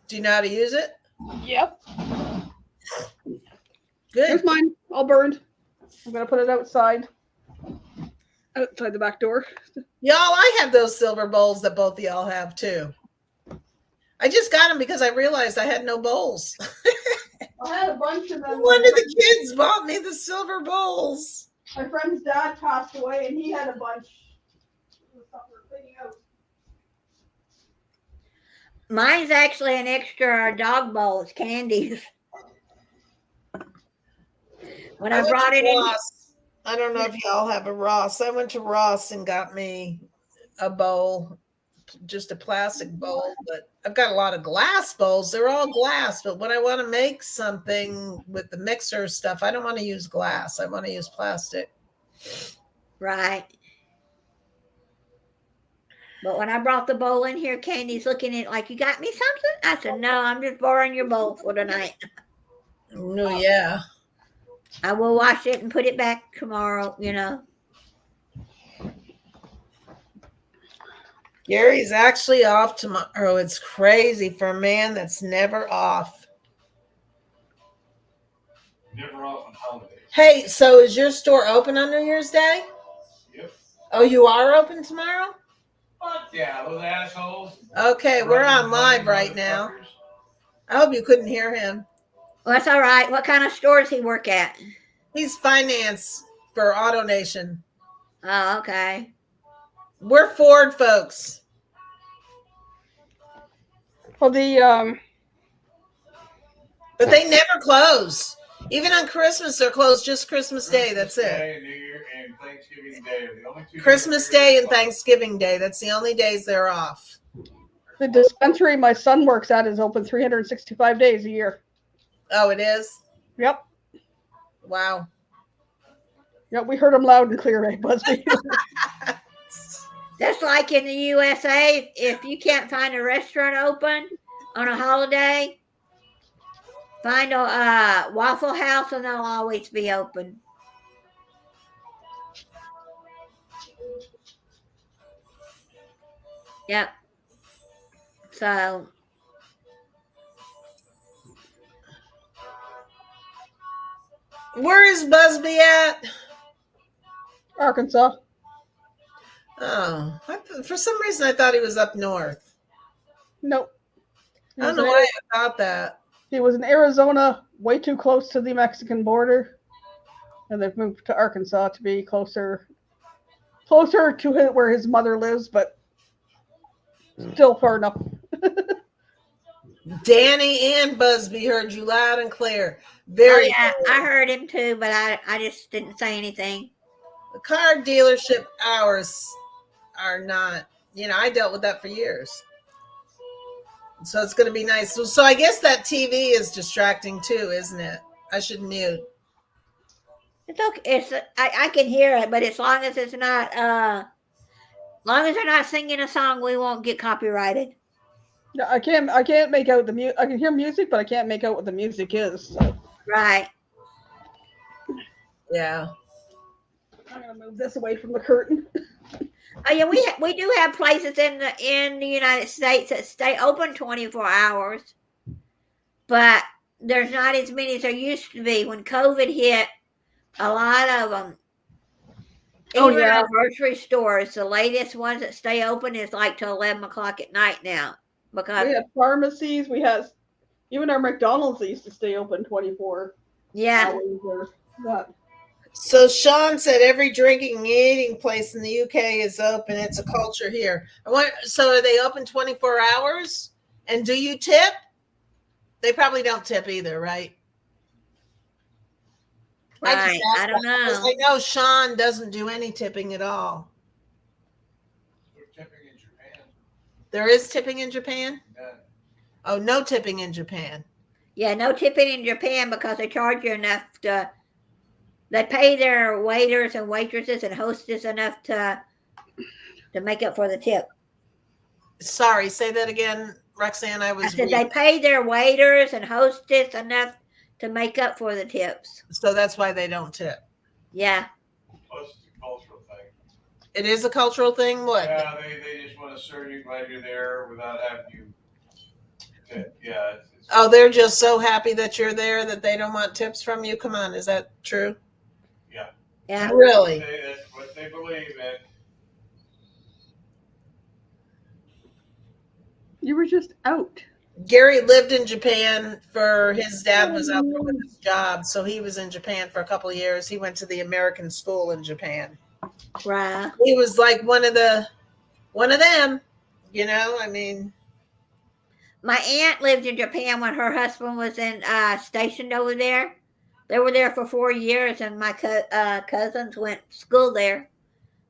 Do you know how to use it? Yep. Good. Here's mine, all burned. I'm gonna put it outside the back door. Y'all, I have those silver bowls that both of y'all have too. I just got them because I realized I had no bowls. I had a bunch of them. One of the kids bought me the silver bowls. My friend's dad passed away, and he had a bunch. Mine's actually an extra dog bowl. It's candies. When I went brought to it in, Ross. I don't know if y'all have a Ross. I went to Ross and got me a bowl, just a plastic bowl. But I've got a lot of glass bowls. They're all glass. But when I want to make something with the mixer stuff, I don't want to use glass. I want to use plastic. right. But when I brought the bowl in here, Candy's looking at it like, you got me something? I said, no, I'm just borrowing your bowl for tonight. No, yeah. I will wash it and put it back tomorrow, you know. Gary's actually off tomorrow. It's crazy for a man that's never off. Never off on holidays. Hey, so is your store open on New Year's Day? Yep. Oh, you are open tomorrow? Fuck yeah, those assholes. Okay, we're on live right now. Motherfuckers. I hope you couldn't hear him. Well, that's all right. What kind of store does he work at? He's finance for AutoNation. Oh, okay. We're Ford folks. Well, But they never close. Even on Christmas, they're closed just Christmas Day. That's it. Day, New Year, and Thanksgiving Day are the only 2 days Christmas the year Day and they're Thanksgiving Day. That's the only days they're off. the dispensary my son works at is open 365 days a year. Oh, it is? Yep. Wow. Yep. We heard him loud and clear, right, Busby? Just like in the USA, if you can't find a restaurant open on a holiday, find a Waffle House and they'll always be open. Yep. So, Where is Busby at? Arkansas. Oh, for some reason I thought he was up north. Nope. I don't know why I thought that. He was in Arizona, way too close to the Mexican border, and they've moved to Arkansas to be closer closer to where his mother lives, but still far enough. Danny and Busby heard you loud and clear. Oh Very yeah, good. I heard him too, but I just didn't say anything. The car dealership hours are not, I dealt with that for years. So it's going to be nice. So I guess that TV is distracting too, isn't it? I should mute. It's okay. I can hear it, but as long as it's not long as they're not singing a song, we won't get copyrighted. Yeah, I can't make out the music. I can hear music, but I can't make out what the music is. So. Right. Yeah. I'm gonna move this away from the curtain. Oh yeah, we do have places in the United States that stay open 24 hours, but there's not as many as there used to be. When COVID hit, a lot of them. Oh, Even yeah. our grocery stores, the latest ones that stay open is like till 11 o'clock at night now. Because We had pharmacies. We had even our McDonald's used to stay open 24 yeah, hours. Or that. So Sean said every drinking and eating place in the UK is open. It's a culture here. So are they open 24 hours? And do you tip? They probably don't tip either, right? right. just asked I don't that because know. I know Sean doesn't do any tipping at all. We're tipping in Japan. There is tipping in Japan? None. Oh, no tipping in Japan. Yeah, no tipping in Japan because they charge you enough to. They pay their waiters and waitresses and hostess enough to make up for the tip. Sorry, say that again, Roxanne. I I was said weak. they pay their waiters and hostess enough to make up for the tips. So that's why they don't tip. Yeah. Plus, it's a cultural thing. It is a cultural thing. What? Yeah, they just want to serve you glad you're there without having you tip. Yeah. It's Oh, they're just so happy that you're there that they don't want tips from you. Come on, is that true? Yeah. Really? That's what they believe in. You were just out. Gary lived in Japan for his dad was out there with his job, so he was in Japan for a couple of years. He went to the American school in Japan. Right. He was like one of them, I mean, My aunt lived in Japan when her husband was stationed over there. They were there for 4 years, and my cousins went to school there.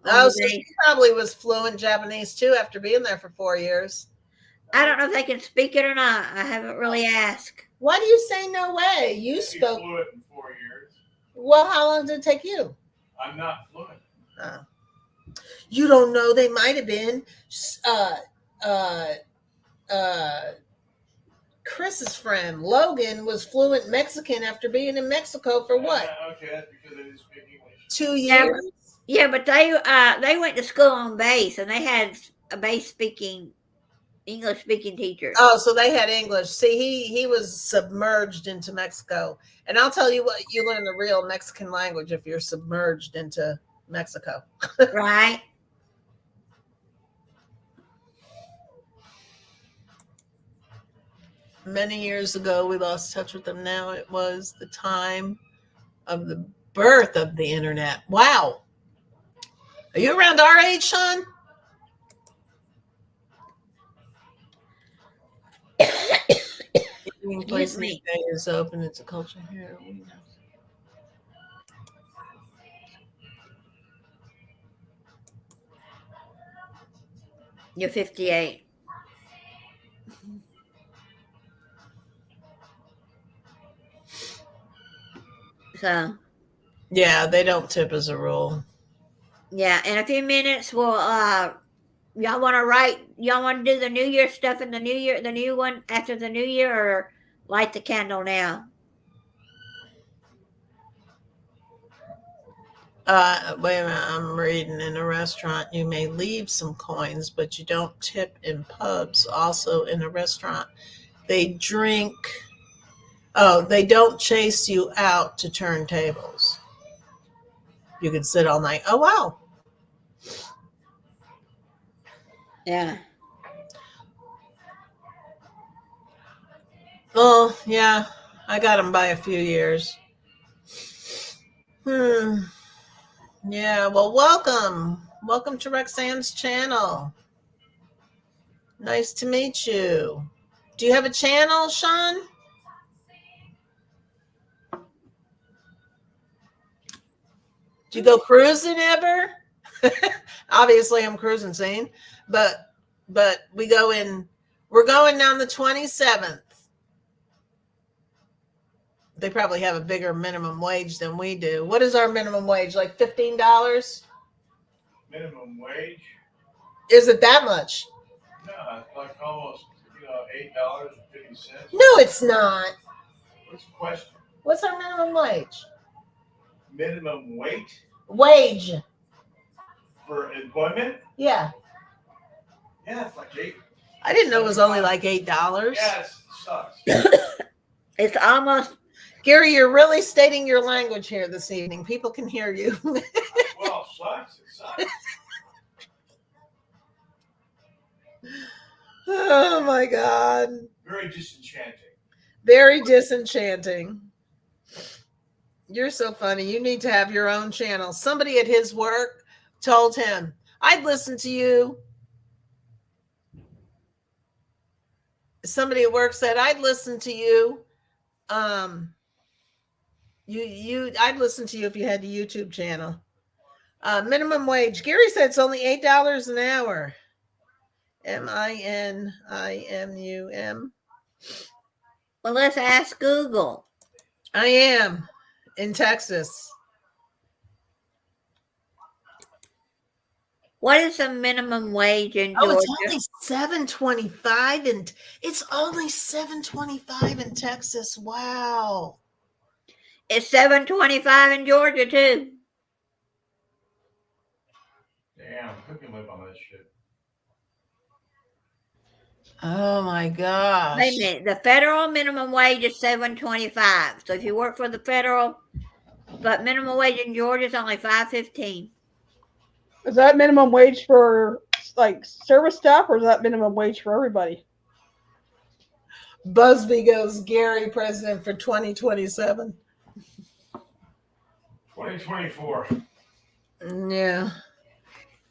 so he probably was fluent Japanese too after being there for 4 years. I don't know if they can speak it or not. I haven't really asked. Why do you say no way? You He spoke. fluent in 4 years. Well, how long did it take you? I'm not fluent. Oh. You don't know. They might have been. Chris's friend Logan was fluent Mexican after being in Mexico for what? Okay, that's because I didn't speak English. 2 Yeah. years. Yeah, but they went to school on base, and they had a English speaking teacher. Oh, so they had English. See, he was submerged into Mexico. And I'll tell you what, you learn the real Mexican language if you're submerged into Mexico. Right. Many years ago, we lost touch with them. Now it was the time of the birth of the internet. Wow. Are you around our age, Sean? Excuse me. Is open. It's a culture here. You're 58. So, Yeah, they don't tip as a rule. yeah, in a few minutes, y'all want to do the New Year stuff in the new one after the New Year, or light the candle now? Wait a minute, I'm reading. In a restaurant, you may leave some coins, but you don't tip in pubs. Also, in a restaurant, they drink. Oh, they don't chase you out to turn tables. You can sit all night. Oh, wow. Yeah. Well, yeah, I got them by a few years. Yeah, well, welcome. Welcome to Roxanne's channel. Nice to meet you. Do you have a channel, Sean? Do you go cruising ever? Obviously, I'm cruising scene, but we're going down the 27th. They probably have a bigger minimum wage than we do. What is our minimum wage? Like $15? Minimum wage? Is it that much? No, it's like almost, $8.50. No, it's not. What's the question? What's our minimum wage? Minimum weight Wage. for employment? Yeah. Yeah, it's like $8. I didn't know it was only like $8. Yeah, it sucks. It's almost Gary, you're really stating your language here this evening. People can hear you. Well, it sucks. It sucks. Oh my God. Very disenchanting. Very disenchanting. You're so funny. You need to have your own channel. Somebody at his work told him, I'd listen to you. Somebody at work said, I'd listen to you. I'd listen to you if you had a YouTube channel. Minimum wage. Gary said it's only $8 an hour. MINIMUM. well. Let's ask Google. I am in Texas. What is the minimum wage in Oh, Georgia? it's only $7.25 and it's only $7.25 in Texas. Wow. It's $7.25 in Georgia too. Damn, who can live on that shit? Oh my gosh. Wait a minute. The federal minimum wage is $7.25. So if you work for the federal, but minimum wage in Georgia is only $5.15. Is that minimum wage for like service staff, or is that minimum wage for everybody? Busby goes, Gary, president for 2027. 2024. Yeah.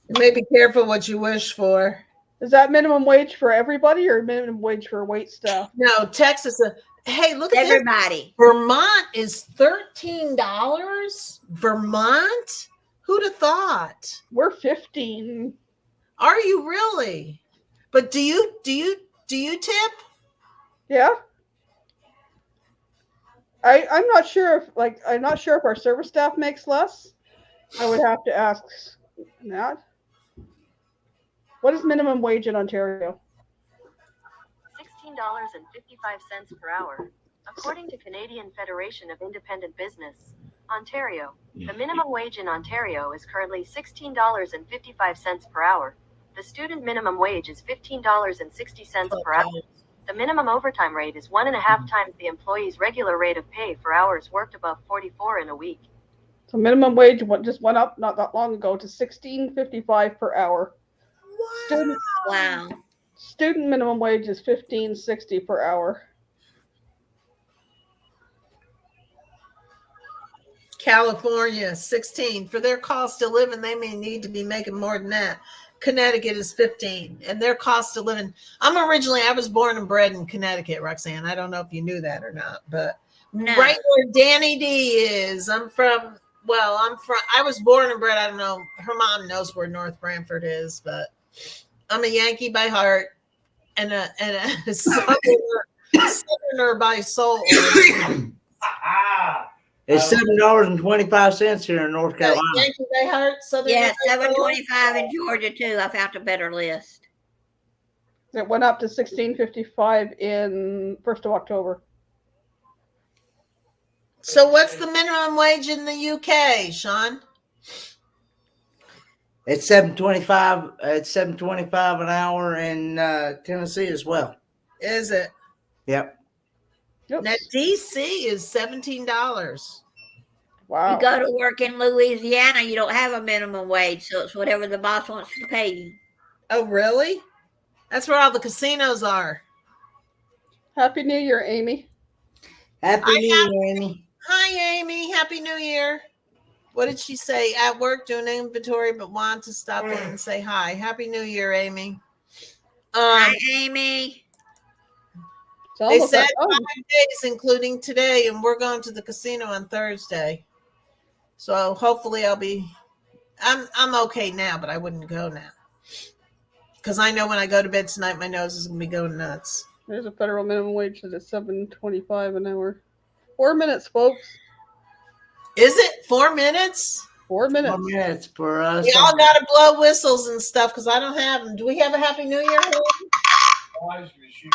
You may be careful what you wish for. Is that minimum wage for everybody or minimum wage for wait staff? No, Texas. Hey, look at this. Everybody. Vermont is $13. Vermont? Who'd have thought? We're 15. Are you really? But do you tip? Yeah. I'm not sure if our service staff makes less. I would have to ask that. What is minimum wage in Ontario? $16.55 per hour. According to Canadian Federation of Independent Business, Ontario, the minimum wage in Ontario is currently $16.55 per hour. The student minimum wage is $15.60 per hour. The minimum overtime rate is 1.5 times the employee's regular rate of pay for hours worked above 44 in a week. So minimum wage just went up not that long ago to $16.55 per hour. Wow. Wow. Student minimum wage is $15.60 per hour. California, 16. For their cost of living, they may need to be making more than that. Connecticut is 15. And their cost of living, I was born and bred in Connecticut, Roxanne. I don't know if you knew that or not, but No. right where Danny D is, I was born and bred, I don't know, her mom knows where North Branford is, but I'm a Yankee by heart and a Southerner by soul. It's $7.25 here in North Carolina. Yankee by heart, Southerner Yeah, by soul. $7.25 in Georgia too. I found a better list. It went up to $16.55 in 1st of October. So what's the minimum wage in the UK, Sean? It's $7.25. It's $7.25 an hour in Tennessee as well. Is it? Yep. Yep. Now DC is $17. Wow. You go to work in Louisiana, you don't have a minimum wage, so it's whatever the boss wants to pay you. Oh, really? That's where all the casinos are. Happy New Year, Amy. Happy New Year, Amy. Hi, Amy. Happy New Year. What did she say? At work doing inventory, but want to stop in and say hi. Happy New Year, Amy. Hi, Amy. It's They almost said like, oh, 5 days, including today, and we're going to the casino on Thursday. So hopefully I'm okay now, but I wouldn't go now. Because I know when I go to bed tonight, my nose is gonna be going nuts. there's a federal minimum wage that is $7.25 an hour. 4 minutes, folks. Is it 4 minutes? 4 4 minutes. minutes for us. We all gotta blow whistles and stuff because I don't have them. Do we have a Happy New Year? Why is your shoe-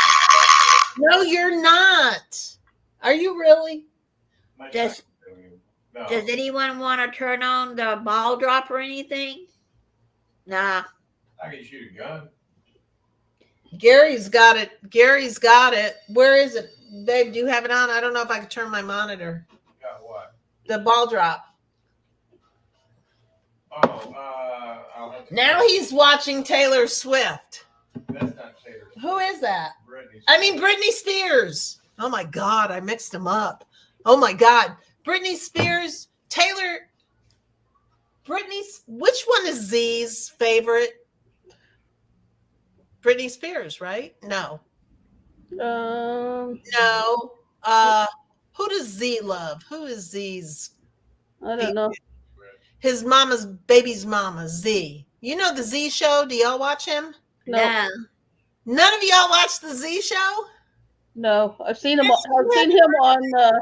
No, you're not. Are you really? my Does- jacket? No. Does anyone want to turn on the ball drop or anything? Nah. I can shoot a gun. Gary's got it. Gary's got it. Where is it? Babe, do you have it on? I don't know if I can turn my monitor. Got what? The ball drop. I'll have to. Now he's watching Taylor Swift. That's not Taylor Swift. Who is that? Britney. I mean, Britney Spears. Oh my God, I mixed them up. Oh my God. Britney Spears, Taylor. Britney's, which one is Z's favorite? Britney Spears, right? No. Um, No. Who does Z love? Who is Z's? I don't know. His mama's baby's mama, Z. You know the Z show? Do y'all watch him? No, No. None of y'all watch the Z show? no. I've seen him. I've seen him on.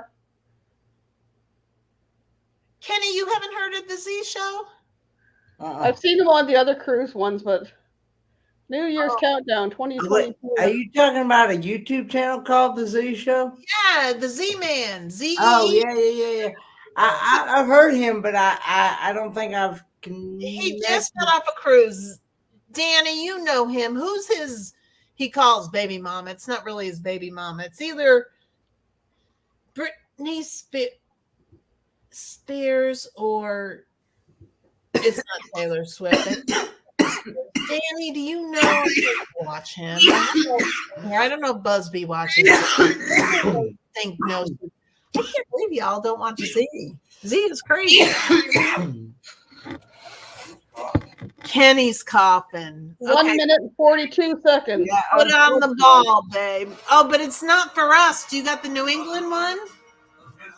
Kenny, you haven't heard of the Z show? I've seen him on the other cruise ones, but New Year's Countdown 2022. Are you talking about a YouTube channel called The Z Show? Yeah, the Z Man. Z. Oh yeah. I've heard him, but I don't think I've. He just got off a cruise. Danny, you know him. Who's his? He calls baby mama. It's not really his baby mama. It's either Britney Spears or it's not Taylor Swift. Danny, do you know? Watch him. I don't know if Busby watches. I think no. I can't believe y'all don't watch Z. Z is crazy. Kenny's coughing. 1 minute and 42 seconds. Yeah, Put on the ball, babe. Oh, but it's not for us. Do you got the New England one? This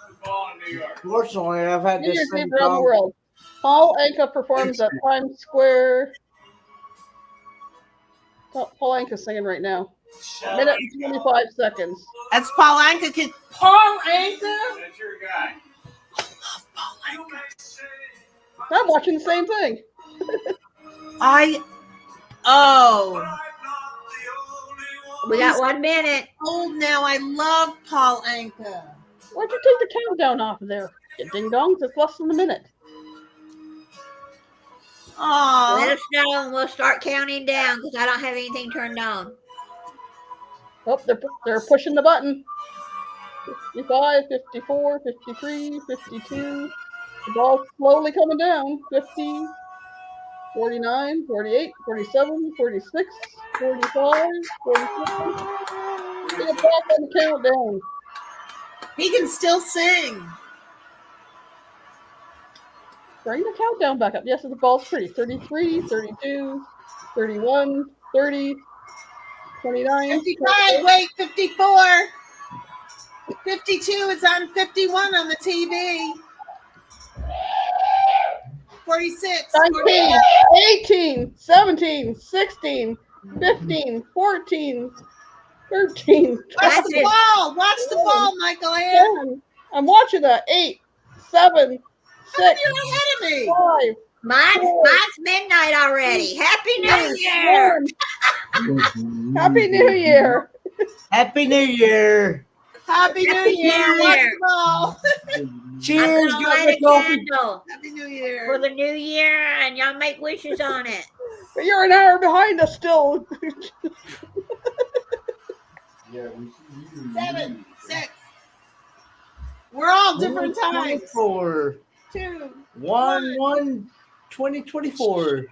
is ball in New York. Fortunately, I've had New this Year's thing Eve around the called. world. Paul Anka performs at Times Square. Paul Anka's singing right now. Minute and 25 seconds. That's Paul Anka. Paul Anka? That's your guy. Paul Anka. I'm watching the same thing. We got 1 minute. Old now. I love Paul Anka. Why'd you take the countdown off of there? You ding dongs, it's less than a minute. Let Oh, us know and we'll start counting down because I don't have anything turned on. Oh, they're pushing the button. 55, 54, 53, 52. The ball's slowly coming down. 50, 49, 48, 47, 46, 45, 47. Get back on the countdown. he can still sing. Bring the countdown back up. Yes, the ball's pretty. 33, 32, 31, 30, 29. 55. Wait, 54. 52. It's on 51 on the TV. 46. 19, 18, 17, 16, 15, 14, 13, Watch the ball. Watch the ball, Michael. Ann. 10. I'm watching that. 8, 7, 6, You're ahead of me. 5, Mine's midnight already. Happy New Year. 1. Happy New Year. Happy New Year! Happy New Happy Year. New Watch Year. the ball. I'm Cheers! gonna Got light the a coffee. candle Happy New for Year. the new year and y'all make wishes on it. But you're an hour behind us still. 7, 6. We're all different times. 24. 2. 1/1/2024.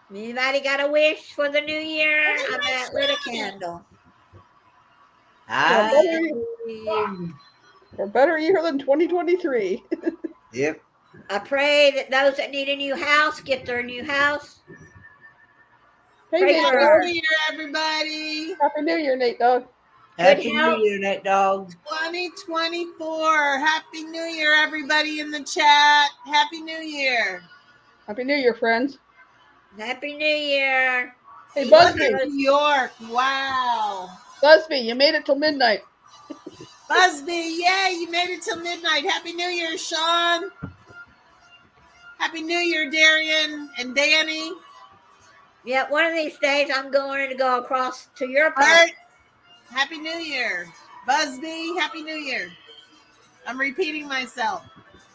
Anybody got a wish for the new year? I'm gonna lit a candle. I Or better year than 2023. Yep. I pray that those that need a new house get their new house. Hey, Pray Nate for- Dogg. Happy New Year, everybody. Happy New Year, Nate Dogg. Happy New health. Year, Nate Dog. 2024. Happy New Year, everybody in the chat. Happy New Year. Happy New Year, friends. Happy New Year. Hey, Look Busby. at New York. Wow. Busby, you made it till midnight. Busby, yay, you made it till midnight. Happy New Year, Sean. Happy New Year, Darian and Danny. Yeah, one of these days I'm going to go across to your place. Art, Happy New Year. Busby, Happy New Year. I'm repeating myself.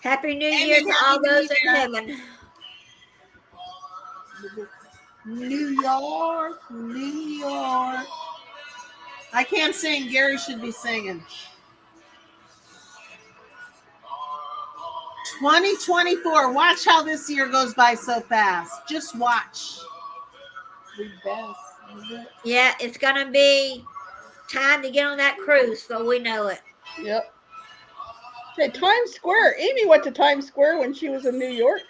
Happy New Amy, Year to Happy all New those in Year. heaven. New York, New York. I can't sing. Gary should be singing. 2024. Watch how this year goes by so fast. Just watch. The best. Yeah, it's going to be time to get on that cruise, so we know it. Yep. Hey, Times Square. Amy went to Times Square when she was in New York.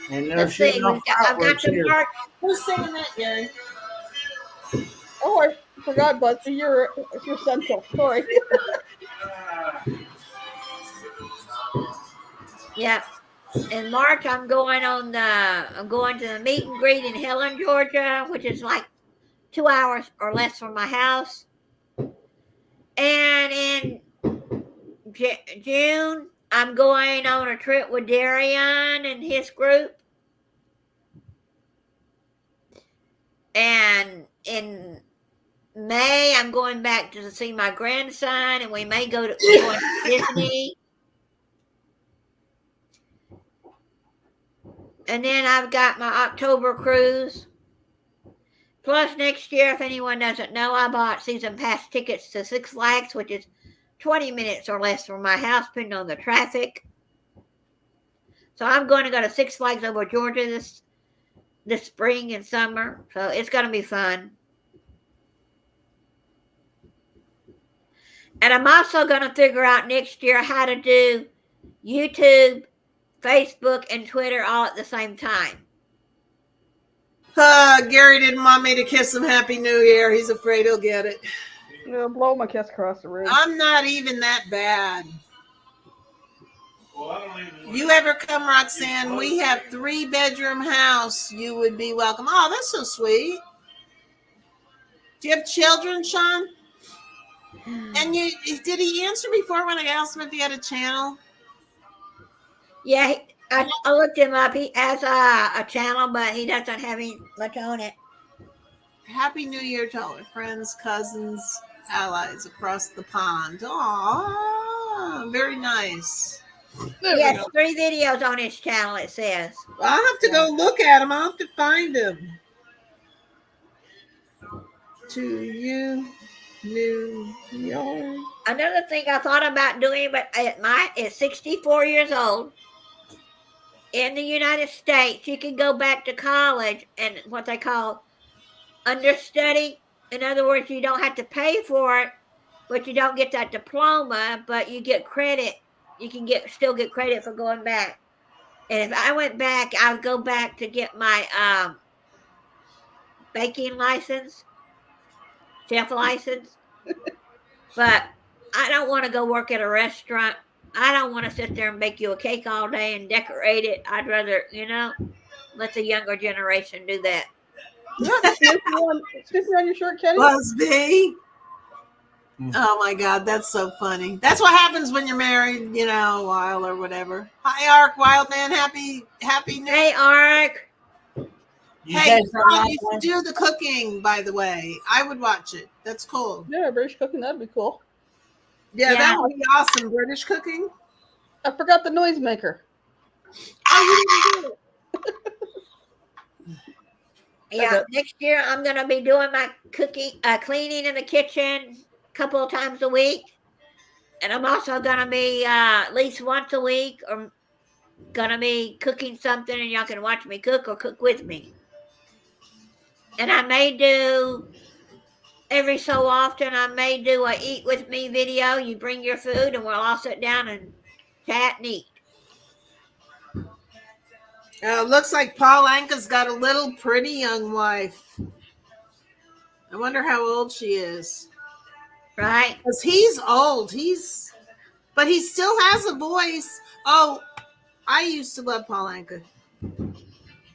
And no Let's see. shooting off I've got fireworks to here. mark. Who's singing that, Gary? Oh, I forgot, Busby. You're central. Sorry. Yeah. In March, I'm going to the meet and greet in Helen, Georgia, which is like 2 hours or less from my house. And in June, I'm going on a trip with Darian and his group. And in May, I'm going back to see my grandson, and we may go to Disney. And then I've got my October cruise. Plus, next year, if anyone doesn't know, I bought season pass tickets to Six Flags, which is 20 minutes or less from my house, depending on the traffic. So I'm going to go to Six Flags over Georgia this spring and summer. So it's going to be fun. And I'm also going to figure out next year how to do YouTube, Facebook, and Twitter all at the same time. Gary didn't want me to kiss him Happy New Year. He's afraid he'll get it. I'm gonna blow my kiss across the room. I'm not even that bad. Well, I don't even. You ever come, Roxanne? We have 3-bedroom house. You would be welcome. Oh, that's so sweet. Do you have children, Sean? And did he answer before when I asked him if he had a channel? Yeah, I looked him up. He has a channel, but he doesn't have any much on it. Happy New Year to all our friends, cousins, allies across the pond. Aw, very nice. There we Yes, go. 3 videos on his channel, it says. Well, I'll have to go look at him. I'll have to find him. To you, New York. Another thing I thought about doing, but at 64 years old, in the United States, you can go back to college and what they call understudy. In other words, you don't have to pay for it, but you don't get that diploma, but you get credit. You can still get credit for going back. And if I went back, I would go back to get my baking license, chef license. But I don't want to go work at a restaurant. I don't want to sit there and bake you a cake all day and decorate it. I'd rather, let the younger generation do that. Snoopy on your shirt, Kenny? Busby. Oh my God, that's so funny. That's what happens when you're married, a while or whatever. Hi, Ark Wildman. Happy New Year. Hey, Ark. You Hey, said something like you that? should do the cooking, by the way. I would watch it. That's cool. Yeah, British cooking, that'd be cool. Yeah, Yeah. that would be awesome. British cooking. I forgot the noisemaker. Oh, you didn't do it. Yeah, Okay. next year I'm going to be doing my cleaning in the kitchen a couple of times a week. And I'm also going to be at least once a week or going to be cooking something and y'all can watch me cook or cook with me. And I may do every so often I may do a eat with me video. You bring your food and we'll all sit down and chat and eat. Looks like Paul Anka's got a little pretty young wife. I wonder how old she is. Right? Because he's old. But he still has a voice. Oh, I used to love Paul Anka.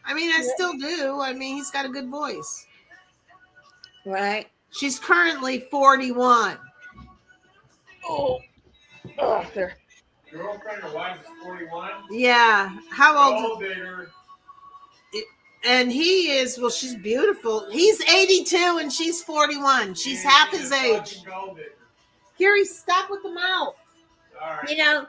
I mean, I still do. I mean, he's got a good voice. Right. She's currently 41. Oh, there. Your girlfriend or wife is 41? Yeah. How old? Gold digger. And he is, well, she's beautiful. He's 82 and she's 41. She's half his age. Gold digger. Gary, stop with the mouth. All right. You know,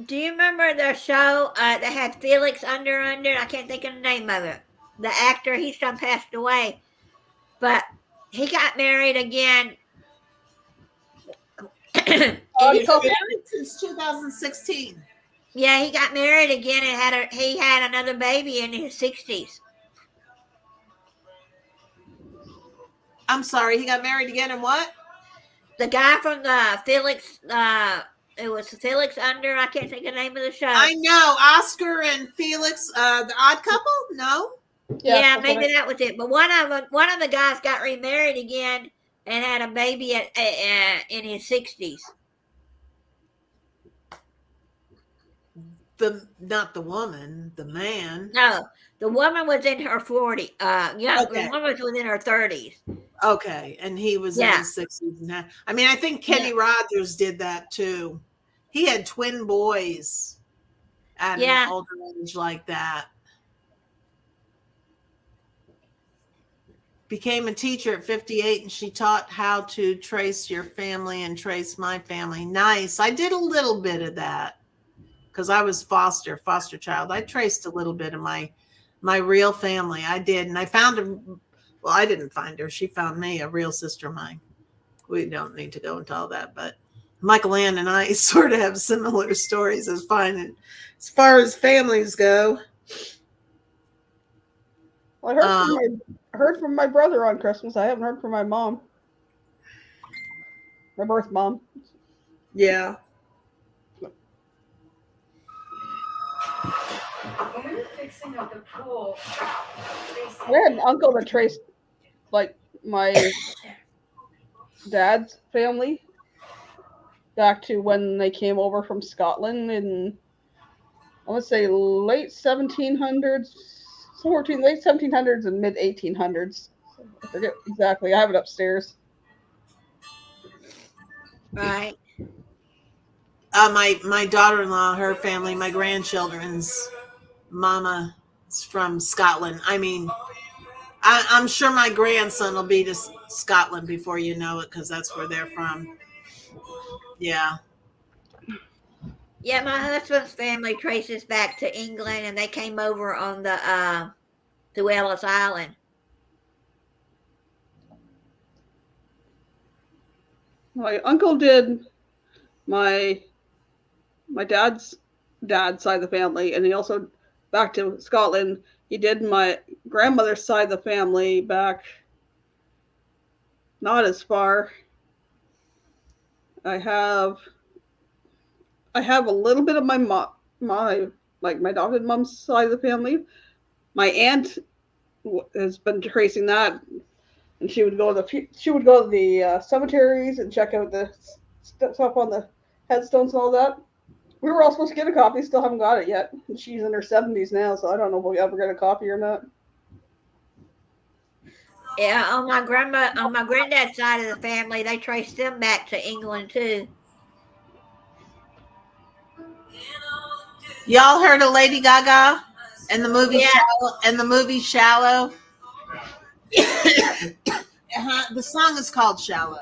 do you remember the show that had Felix Under? I can't think of the name of it. The actor, he's done passed away. But he got married again. He's been married since 2016. Yeah, he got married again and he had another baby in his 60s. I'm sorry, he got married again and what? The guy from the Felix, it was Felix Under. I can't think of the name of the show. I know, Oscar and Felix, the Odd Couple? No? Yeah, that's maybe what that was it. But one of the guys got remarried again and had a baby in his 60s. Not the woman, the man. No, the woman was in her 40s. Okay. The woman was in her 30s. Okay, and he was in Yeah. his 60s now. I mean, I think Kenny Rogers did that too. He had twin boys at Yeah. an older age like that. Became a teacher at 58 and she taught how to trace your family and trace my family. Nice. I did a little bit of that because I was foster child. I traced a little bit of my real family. I did. And I found her. Well, I didn't find her. She found me, a real sister of mine. We don't need to go into all that, but Michael Ann and I sort of have similar stories as far as families go. Well, I heard from my brother on Christmas. I haven't heard from my mom. My birth mom. Yeah. When we were fixing up the pool, I had an uncle that traced like my dad's family back to when they came over from Scotland in, I want to say, late 1700s, late 1700s and mid 1800s. I forget exactly. I have it upstairs. Right. My daughter-in-law, her family, my grandchildren's mama is from Scotland. I mean, I'm sure my grandson will be to Scotland before you know it, because that's where they're from. Yeah. Yeah, my husband's family traces back to England, and they came over on the to Ellis Island. My uncle did my dad's side of the family, and he also back to Scotland. He did my grandmother's side of the family back not as far. I have a little bit of my adopted mom's side of the family. My aunt has been tracing that, and she would go to the cemeteries and check out the stuff on the headstones and all that. We were all supposed to get a copy, still haven't got it yet. She's in her 70s now, so I don't know if we'll ever get a copy or not. Yeah, on my granddad's side of the family, they traced them back to England too. Y'all heard of Lady Gaga and the movie Yeah. Shallow? The song is called Shallow.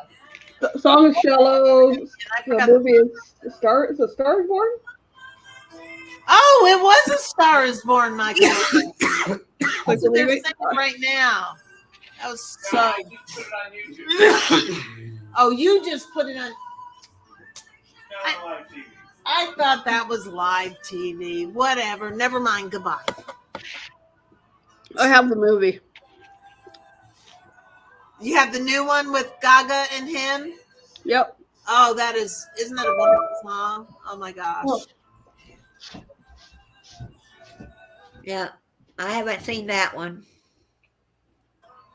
The song is Shallow. I The forgot movie is Is a Star is Born? Oh, it was A Star is Born, Michael. Like So the they're remake? singing right now. That was so. I just put it on YouTube. Oh, you just put it on. Not on live TV. I thought that was live TV. Whatever. Never mind. Goodbye. I have the movie. You have the new one with Gaga and him. Yep. Oh, isn't that a wonderful song? Oh my gosh. Oh. Yeah, I haven't seen that one.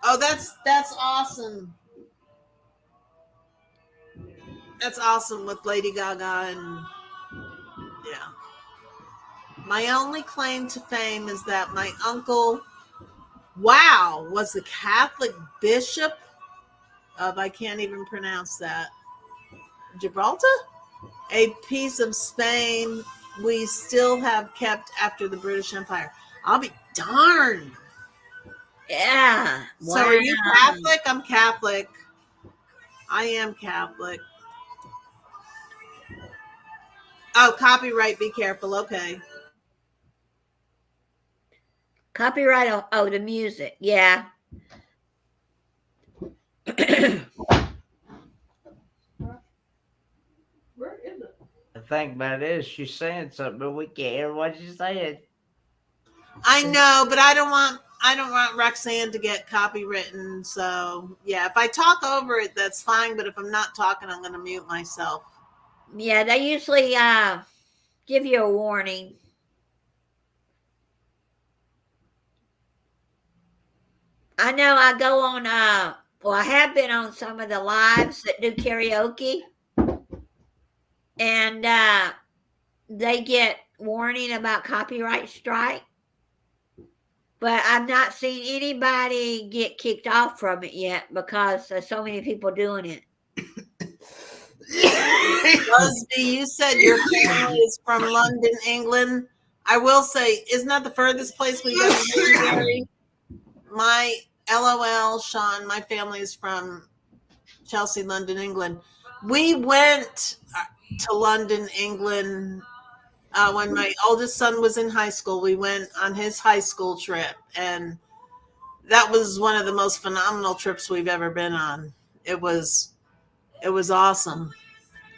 Oh, that's awesome. That's awesome with Lady Gaga and yeah. My only claim to fame is that my uncle, wow, was the Catholic bishop of, I can't even pronounce that, Gibraltar? A piece of Spain we still have kept after the British Empire. I'll be darned. Yeah. So are you Catholic? I'm Catholic. I am Catholic. Oh, copyright, be careful. Okay. Copyright? Oh, the music. Yeah. Where is it? The thing about it is she's saying something, but we can't hear what she's saying. I know, but I don't want Roxanne to get copywritten. So yeah, if I talk over it, that's fine. But if I'm not talking, I'm going to mute myself. Yeah, they usually give you a warning. I know I go on, well, I have been on some of the lives that do karaoke. And they get warning about copyright strike. But I've not seen anybody get kicked off from it yet because there's so many people doing it. Busby, you said your family is from London, England. I will say, isn't that the furthest place we've ever been, Gary? My LOL, Sean, my family is from Chelsea, London, England. We went to London, England when my oldest son was in high school. We went on his high school trip, and that was one of the most phenomenal trips we've ever been on. It was awesome.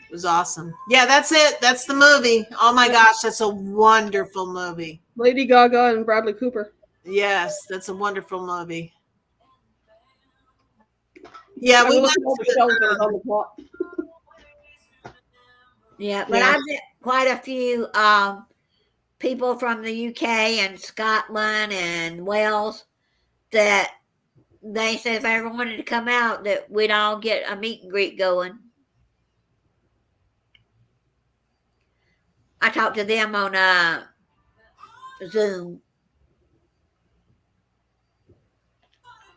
It was awesome. Yeah, that's it. That's the movie. Oh my gosh, that's a wonderful movie. Lady Gaga and Bradley Cooper. Yes, that's a wonderful movie. Yeah, we look went at all the shells that are on the plot. Yeah, but Yeah. I've met quite a few people from the UK and Scotland and Wales that they said if I ever wanted to come out that we'd all get a meet and greet going. I talked to them on Zoom.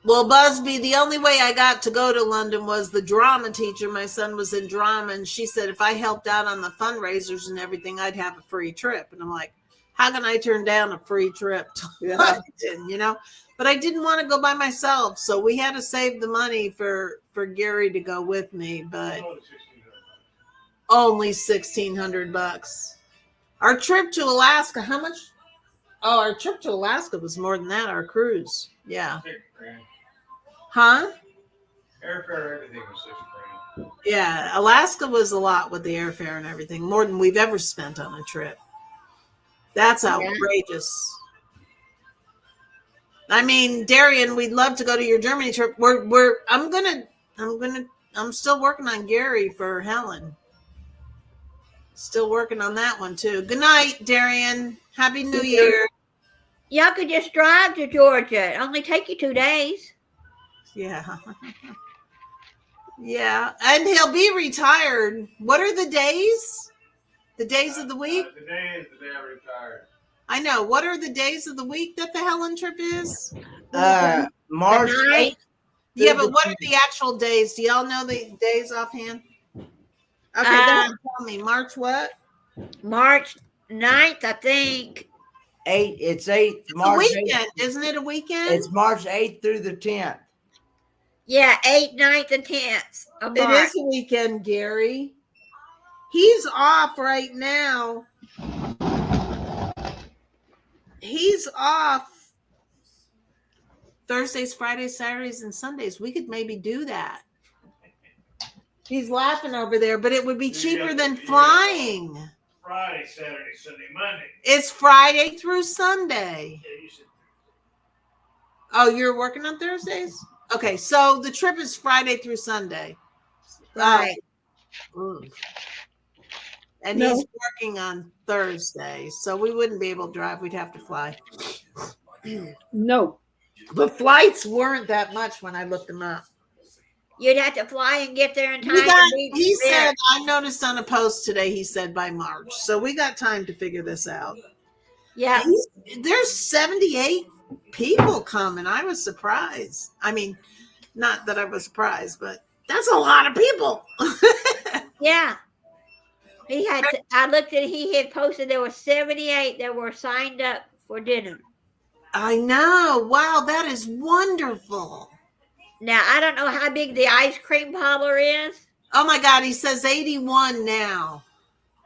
Well, Busby, the only way I got to go to London was the drama teacher. My son was in drama, and she said if I helped out on the fundraisers and everything, I'd have a free trip. And I'm like, how can I turn down a free trip to London, you know? But I didn't want to go by myself, so we had to save the money for Gary to go with me, but only $1,600. Our trip to Alaska, how much? Oh, our trip to Alaska was more than that, our cruise. Yeah. $6,000. Huh? Airfare, everything was $6,000. Yeah, Alaska was a lot with the airfare and everything, more than we've ever spent on a trip. That's outrageous. I mean, Darian, we'd love to go to your Germany trip. I'm still working on Gary for Helen. Still working on that one too. Good night, Darian. Happy New Year. Y'all could just drive to Georgia. It only take you 2 days. Yeah. Yeah. And he'll be retired. What are the days? The days of the week? Today is the day I retired. I know. What are the days of the week that the Helen trip is? March The 8th. Yeah, but what are the actual days? Do y'all know the days offhand? Okay, then tell me. March what? March 9th, I think. 8th. It's 8th. It's a March weekend. 8th. Isn't it a weekend? It's March 8th through the 10th. Yeah, 8th, 9th, and 10th of It March. is a weekend, Gary. He's off right now. He's off Thursdays, Fridays, Saturdays, and Sundays. We could maybe do that. He's laughing over there, but it would be cheaper than flying. Friday, Saturday, Sunday, Monday. It's Friday through Sunday. Yeah, you said Oh, you're working on Thursdays? Okay, so the trip is Friday through Sunday. Right. Mm. And No. he's working on Thursday, so we wouldn't be able to drive. We'd have to fly. No. The flights weren't that much when I looked them up. You'd have to fly and get there in time We to got, be he there. said, I noticed on a post today, he said by March. So we got time to figure this out. Yeah. There's 78 people coming. I was surprised. I mean, not that I was surprised, but that's a lot of people. Yeah. He had. I looked at. He had posted there were 78 that were signed up for dinner. I know. Wow, that is wonderful. Now I don't know how big the ice cream parlor is. Oh my God, he says 81 now.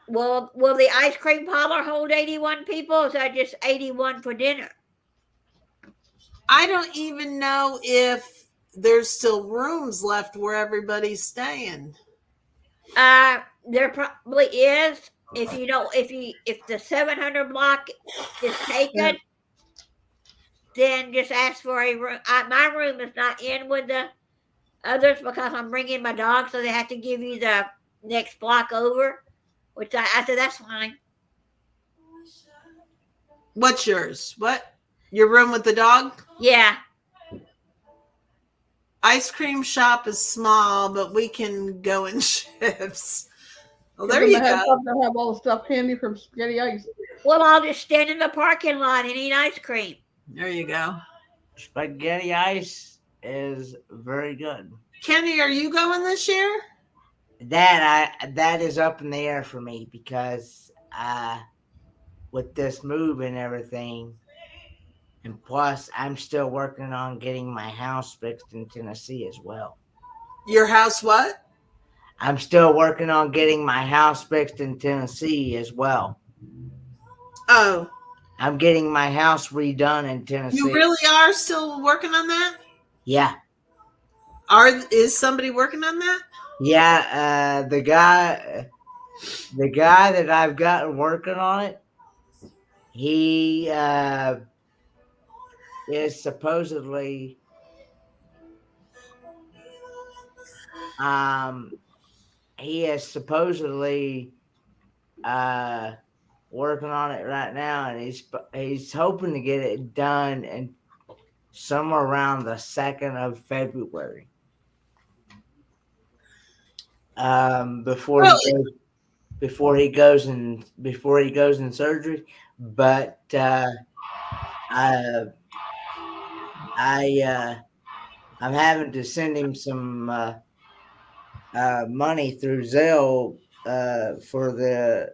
Will the ice cream parlor hold 81 people? Or is that just 81 for dinner? I don't even know if there's still rooms left where everybody's staying. There probably is. If the 700 block is taken, then just ask for a room. My room is not in with the others because I'm bringing my dog, so they have to give you the next block over. Which I said that's fine. What's yours? What? Your room with the dog? Yeah. Ice cream shop is small, but we can go in shifts. Well, Give there them you a heads go. up, they'll have all the stuff handy from Spaghetti Ice. Well, I'll just stand in the parking lot and eat ice cream. There you go. Spaghetti Ice is very good. Kenny, are you going this year? That is up in the air for me because with this move and everything, and plus I'm still working on getting my house fixed in Tennessee as well. Your house what? I'm still working on getting my house fixed in Tennessee as well. Oh, I'm getting my house redone in Tennessee. you really are still working on that? Yeah. Is somebody working on that? Yeah, the guy that I've got working on it, he is supposedly working on it right now, and he's hoping to get it done in somewhere around the 2nd of February. Before he goes in surgery, but I'm having to send him some money through Zelle for the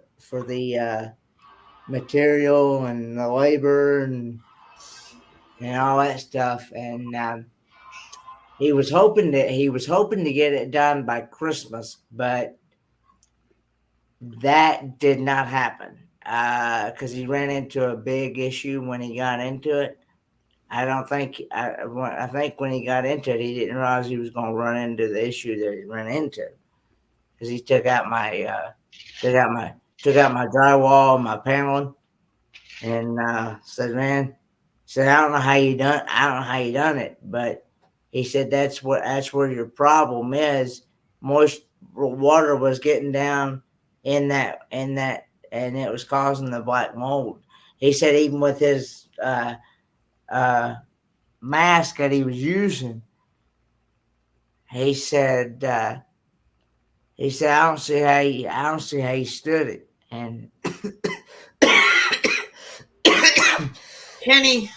material and the labor and all that stuff, and he was hoping to get it done by Christmas, but that did not happen because he ran into a big issue when he got into it. I think when he got into it, he didn't realize he was going to run into the issue that he ran into, because he took out my drywall, my paneling, and said, "Man," said, "I don't know how you done it, but," he said, that's where your problem is. Moist water was getting down in that, and it was causing the black mold. He said even with his mask that he was using, he said, I don't see how he stood it. And Kenny,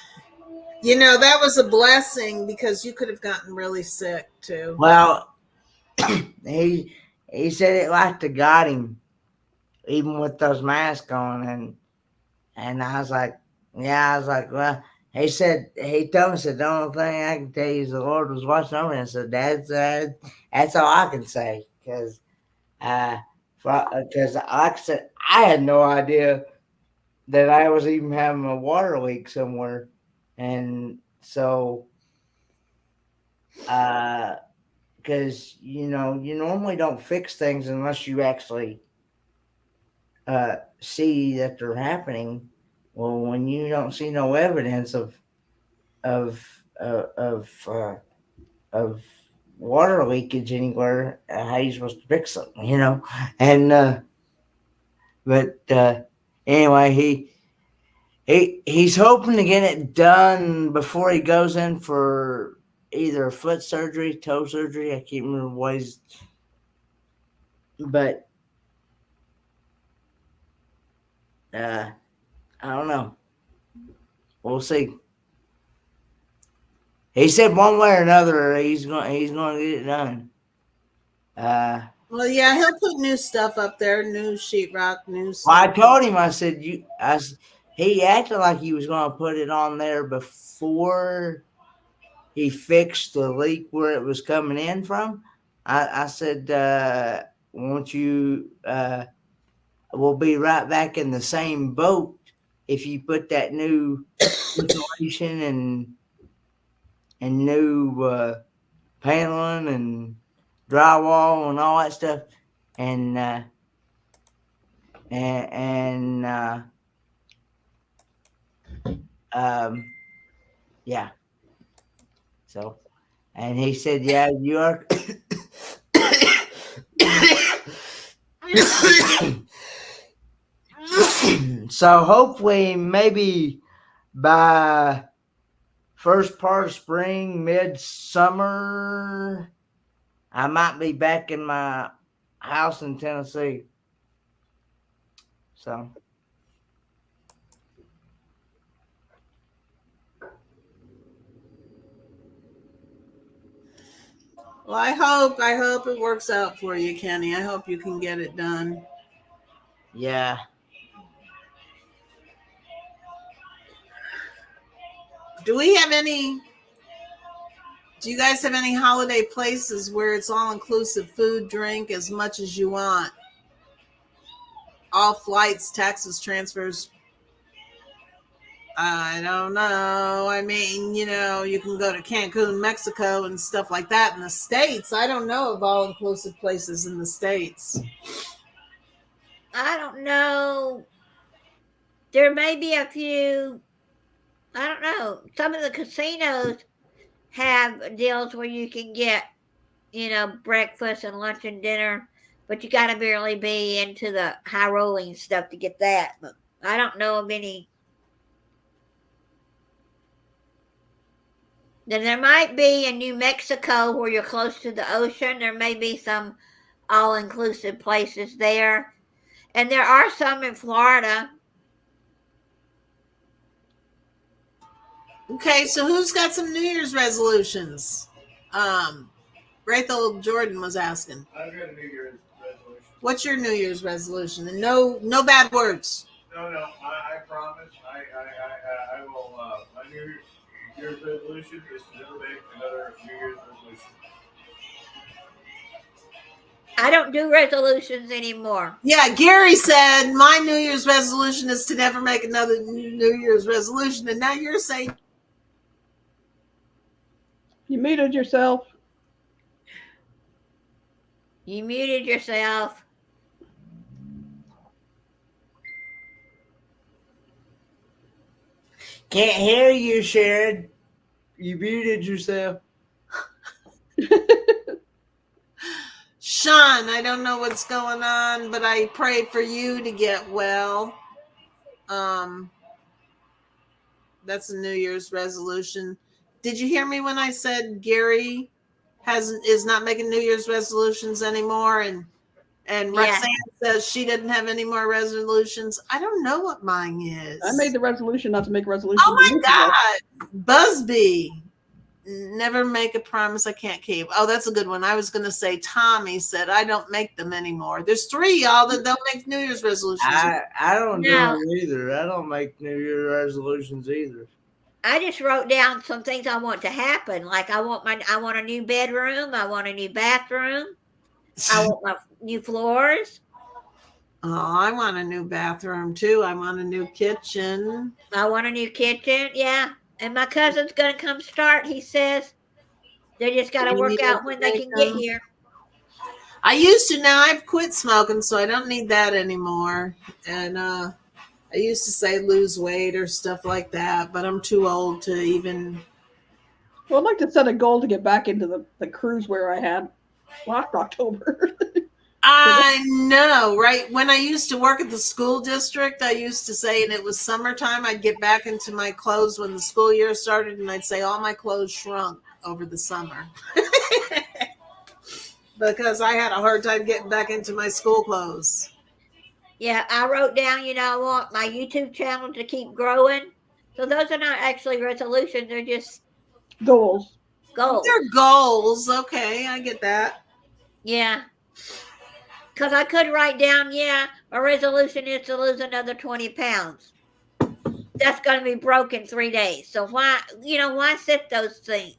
that was a blessing because you could have gotten really sick too. Well, he said it like to got him, even with those masks on, and I was like, well, he told me, said, the only thing I can tell you is the Lord was watching over me. I said, that's all I can say, because like I said, I had no idea that I was even having a water leak somewhere, and so because you normally don't fix things unless you actually see that they're happening. Well, when you don't see no evidence of of water leakage anywhere, how you supposed to fix it, And but anyway, he's hoping to get it done before he goes in for either foot surgery, toe surgery. I can't remember what he's, but I don't know. We'll see. He said one way or another he's going to get it done. Well, yeah, he'll put new stuff up there, new sheetrock, new Well, stuff. I told him, I said, he acted like he was going to put it on there before he fixed the leak where it was coming in from. I said, won't you, we'll be right back in the same boat if you put that new insulation and new paneling and drywall and all that stuff. Yeah. So, and he said, yeah, you are. So hopefully maybe by first part of spring, midsummer, I might be back in my house in Tennessee. So. Well, I hope it works out for you, Kenny. I hope you can get it done. Yeah. Do you guys have any holiday places where it's all inclusive food, drink, as much as you want? All flights, taxes, transfers. I don't know. I mean, you can go to Cancun, Mexico and stuff like that in the States. I don't know of all inclusive places in the States. I don't know. There may be a few. I don't know. Some of the casinos have deals where you can get, breakfast and lunch and dinner, but you got to really be into the high rolling stuff to get that. But I don't know of any. Then there might be in New Mexico where you're close to the ocean. There may be some all-inclusive places there. And there are some in Florida. Okay, so who's got some New Year's resolutions? Rachel Jordan was asking. I've got a New Year's resolution. What's your New Year's resolution? And no bad words. No, I promise. I will. My New Year's resolution is to never make another New Year's resolution. I don't do resolutions anymore. Yeah, Gary said my New Year's resolution is to never make another New Year's resolution, and now you're saying You muted yourself. You muted yourself. Can't hear you, Sharon. You muted yourself. Sean, I don't know what's going on, but I pray for you to get well. That's a New Year's resolution. Did you hear me when I said Gary is not making New Year's resolutions anymore, and Roxanne says she doesn't have any more resolutions? I don't know what mine is. I made the resolution not to make resolutions. Oh my God, Busby. Never make a promise I can't keep. Oh, that's a good one. I was going to say Tommy said I don't make them anymore. There's 3 y'all that don't make New Year's resolutions. I don't do it either. I don't make New Year resolutions either. I just wrote down some things I want to happen. Like I want a new bedroom. I want a new bathroom. I want my new floors. Oh, I want a new bathroom too. I want a new kitchen. I want a new kitchen. Yeah. And my cousin's going to come start, he says. They just got to work out when they can get here. I used to. Now I've quit smoking, so I don't need that anymore. And I used to say lose weight or stuff like that, but I'm too old to even Well, I'd like to set a goal to get back into the cruise where I had last October. I know, right? When I used to work at the school district, I used to say, and it was summertime, I'd get back into my clothes when the school year started, and I'd say all my clothes shrunk over the summer. Because I had a hard time getting back into my school clothes. Yeah, I wrote down, I want my YouTube channel to keep growing. So those are not actually resolutions, they're just Goals. goals. They're goals. Okay, I get that. Yeah. Because I could write down, my resolution is to lose another 20 pounds. That's going to be broke in 3 days. So why set those things,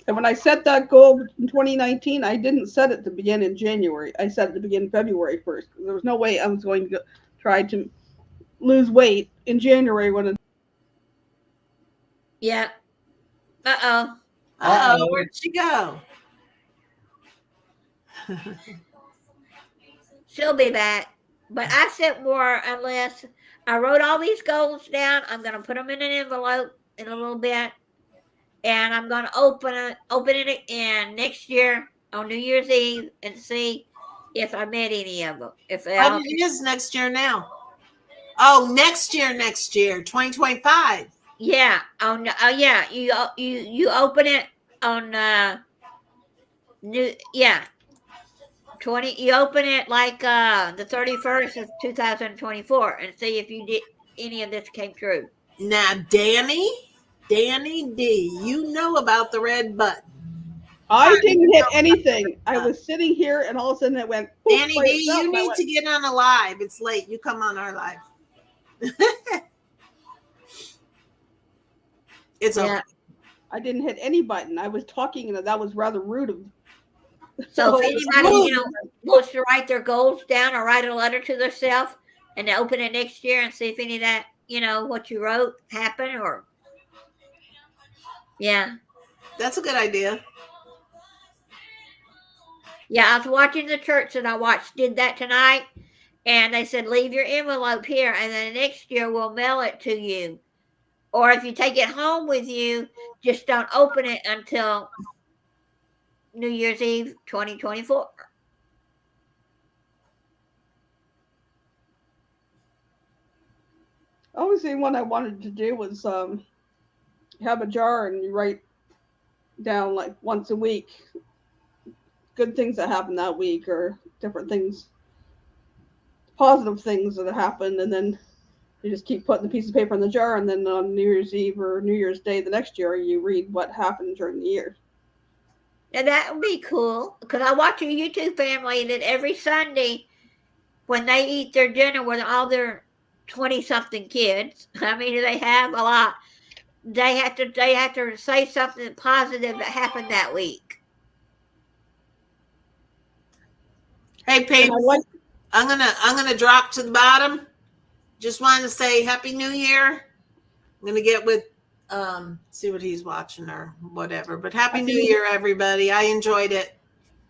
And when I set that goal in 2019, I didn't set it to begin in January. I set it to begin February 1st. There was no way I was going to try to lose weight in January when Yeah. Uh-oh. Uh-oh, where'd she go? She'll be back. But I set more or less. I wrote all these goals down. I'm going to put them in an envelope in a little bit. And I'm going to open it again next year on New Year's Eve and see if I met any of them. What it is next year now? Oh, next year, 2025. Yeah. You open it on you open it like the 31st of 2024 and see if you did any of this came true. Now, Danny D, you know about the red button. I didn't hit anything. I was sitting here and all of a sudden it went. Danny D, you need to get on a live. It's late. You come on our live. It's okay. I didn't hit any button. I was talking and that was rather rude of. So if anybody, wants to write their goals down or write a letter to themselves and open it next year and see if any of that, what you wrote happened or. Yeah. That's a good idea. Yeah, I was watching the church that I watched did that tonight, and they said, leave your envelope here, and then next year we'll mail it to you. Or if you take it home with you, just don't open it until New Year's Eve 2024. Obviously, one I wanted to do was have a jar and you write down like once a week good things that happened that week or different things, positive things that happened, and then you just keep putting the piece of paper in the jar, and then on New Year's Eve or New Year's Day the next year you read what happened during the year. And that would be cool because I watch a YouTube family that every Sunday when they eat their dinner with all their 20-something kids, I mean, they have a lot. They have to say something positive that happened that week. Hey, Paige, I'm gonna drop to the bottom. Just wanted to say Happy New Year. I'm gonna get with see what he's watching or whatever. But Happy New Year, everybody. I enjoyed it.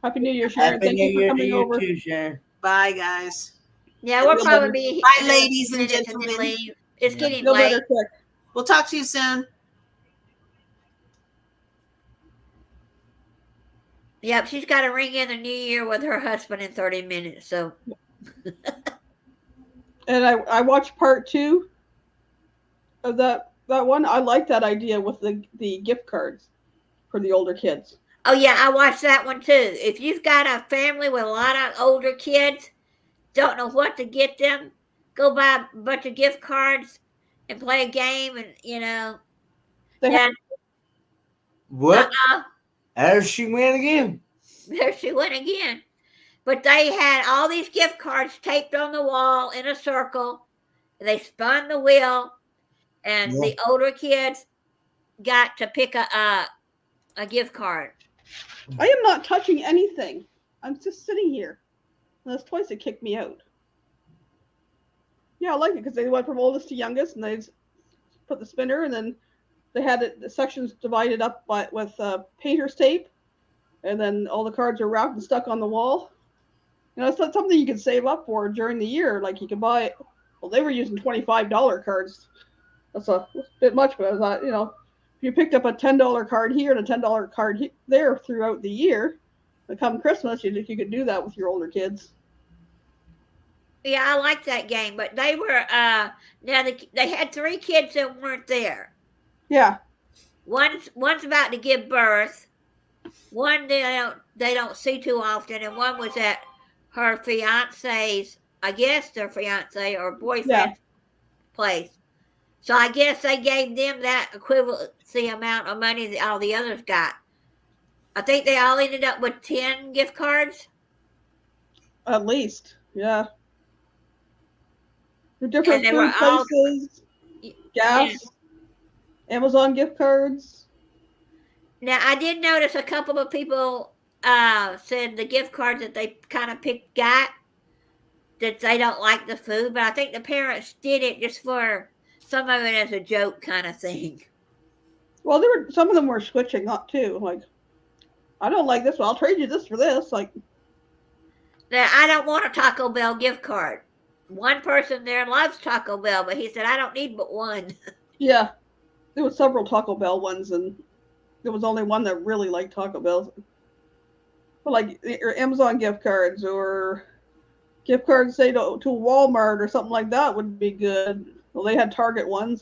Happy New Year, Sharon. Thank you for coming over. Too, Sharon. Bye, guys. Yeah, we'll probably be. Bye, ladies and gentlemen. It's getting Feel late. better quick. We'll talk to you soon. Yep, she's got to ring in the new year with her husband in 30 minutes. So. And I watched part 2 of that one. I like that idea with the gift cards for the older kids. Oh yeah, I watched that one too. If you've got a family with a lot of older kids, don't know what to get them, go buy a bunch of gift cards and play a game, and What? There she went again. There she went again. But they had all these gift cards taped on the wall in a circle. They spun the wheel, and the older kids got to pick a gift card. I am not touching anything. I'm just sitting here. And that's twice it kicked me out. Yeah, I like it because they went from oldest to youngest, and they put the spinner, and then they had the sections divided up with painter's tape, and then all the cards are wrapped and stuck on the wall. It's not something you can save up for during the year. Like you can buy. Well, they were using $25 cards. That's a bit much, but I thought, you picked up a $10 card here and a $10 card there throughout the year, but come Christmas, you could do that with your older kids. Yeah, I like that game, but they were now they had 3 kids that weren't there. Yeah. One's about to give birth. One they don't see too often, and one was at her fiance's, I guess their fiance or boyfriend's place. So I guess they gave them that equivalency amount of money that all the others got. I think they all ended up with 10 gift cards. At least, yeah. The different And they were food all- places, gas, Amazon gift cards. Now I did notice a couple of people said the gift cards that they kind of got that they don't like the food, but I think the parents did it just for some of it as a joke kind of thing. Well, some of them were switching up too. Like, I don't like this one. I'll trade you this for this. Like, Now I don't want a Taco Bell gift card. One person there loves Taco Bell, but he said I don't need but one. yeah, there was several Taco Bell ones, and there was only one that really liked Taco Bell. But like your Amazon gift cards or gift cards, say to Walmart or something like that would be good. Well, they had Target ones.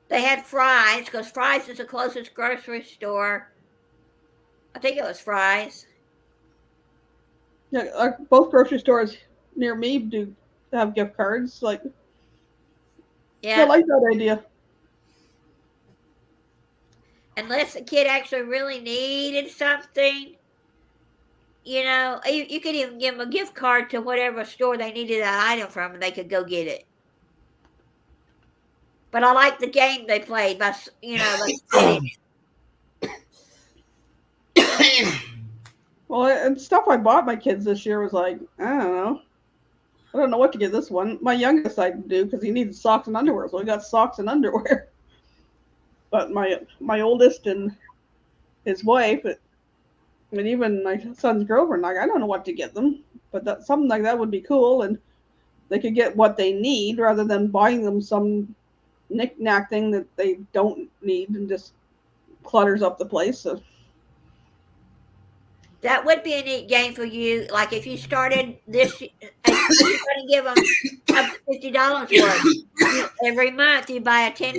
They had Fry's because Fry's is the closest grocery store. I think it was Fry's. Yeah, both grocery stores near me do have gift cards. Like, Yeah, I like that idea. unless the kid actually really needed something, you could even give them a gift card to whatever store they needed that item from, and they could go get it. But I like the game they played by, like, Well, and stuff I bought my kids this year was like, I don't know what to get this one. My youngest I do because he needed socks and underwear, so we got socks and underwear. But my oldest and his wife, and even my son's girlfriend, like, I don't know what to get them. But something like that would be cool, and they could get what they need rather than buying them some knick-knack thing that they don't need and just clutters up the place. So. that would be a neat game for you. Like if you started this, you're going to give them up to $50 worth. Every month you buy a $10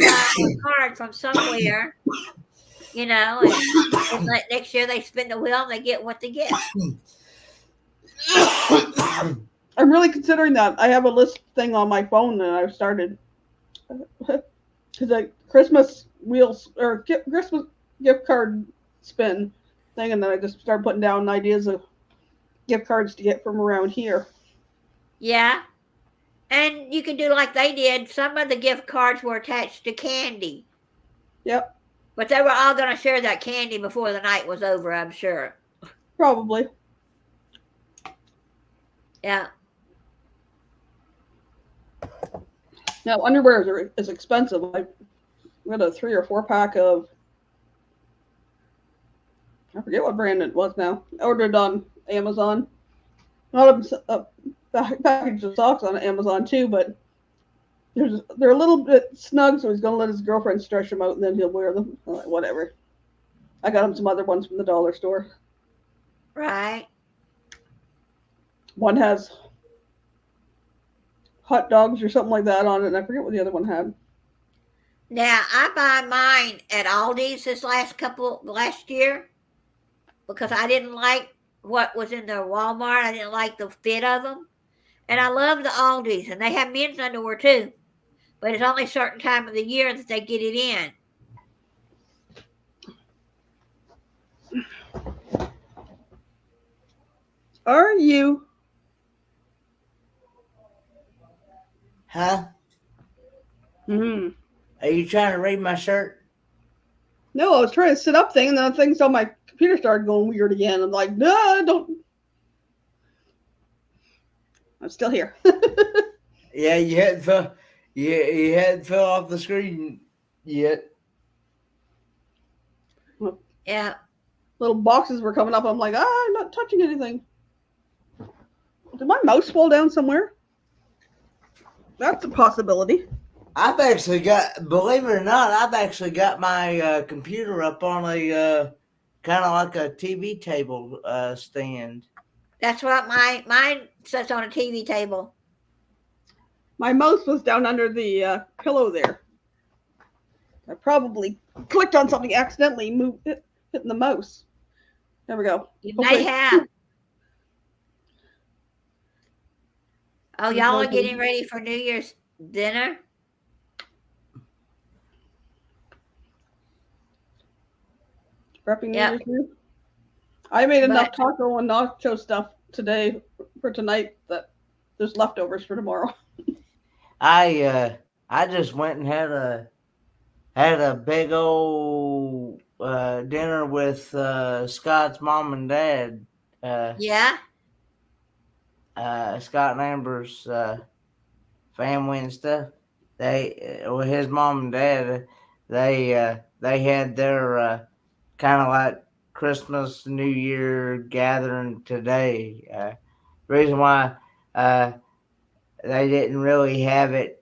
card from somewhere, and next year they spin the wheel and they get what they get. I'm really considering that. I have a list thing on my phone that I've started. Because a Christmas wheels or Christmas gift card spin thing, and then I just started putting down ideas of gift cards to get from around here. Yeah. And you can do like they did. Some of the gift cards were attached to candy. Yep. But they were all going to share that candy before the night was over, I'm sure. Probably. Yeah. Now, underwear is expensive. I got a 3 or 4 pack of, I forget what brand it was now. I ordered it on Amazon. Not a package of socks on Amazon too, but they're a little bit snug, so he's going to let his girlfriend stretch them out and then he'll wear them. I'm like, whatever. I got him some other ones from the dollar store. Right. One has hot dogs or something like that on it, and I forget what the other one had. Now, I buy mine at Aldi's this last year because I didn't like what was in the Walmart. I didn't like the fit of them. And I love the Aldi's, and they have men's underwear too. But it's only a certain time of the year that they get it in. Are you? Huh? Mm-hmm. Are you trying to read my shirt? No, I was trying to sit up thing, and then things on my computer started going weird again. I'm like, no, don't. I'm still here. Yeah, you hadn't fell off the screen yet. Yeah. Little boxes were coming up. I'm like, I'm not touching anything. Did my mouse fall down somewhere? That's a possibility. I've actually got, believe it or not, I've actually got my computer up on a kind of like a TV table stand. That's what mine sits on a TV table. My mouse was down under the pillow there. I probably clicked on something accidentally, hitting the mouse. There we go. You Hopefully- may have. Oh, It's y'all are like- getting ready for New Year's dinner? Prepping New Yep. Year's Eve. I made enough But- taco and nacho stuff today for tonight that there's leftovers for tomorrow. I just went and had a big old dinner with Scott's mom and dad. Yeah. Scott and Amber's family and stuff. With his mom and dad, they had their kind of like Christmas, New Year gathering today. Reason why they didn't really have it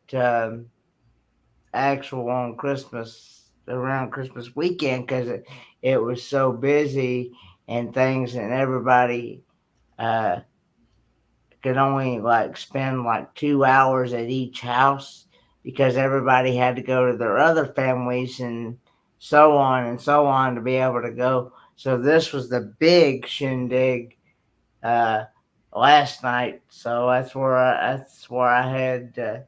actual on Christmas, around Christmas weekend, because it was so busy and things, and everybody could only like spend like 2 hours at each house because everybody had to go to their other families and so on to be able to go. So this was the big shindig last night. So that's where I had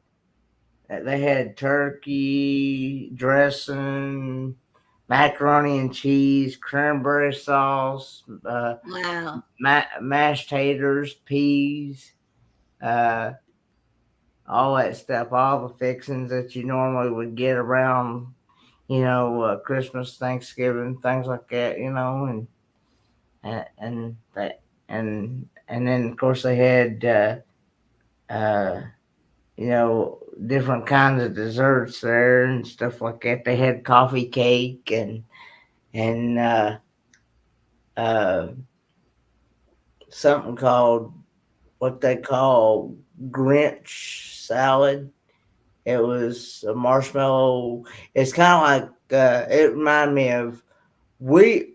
they had turkey dressing, macaroni and cheese, cranberry sauce, Wow. mashed taters, peas, all that stuff, all the fixings that you normally would get around, Christmas, Thanksgiving, things like that, and then of course they had different kinds of desserts there and stuff like that. They had coffee cake and something called what they call Grinch salad. It was a marshmallow. It's kind of like it reminded me of we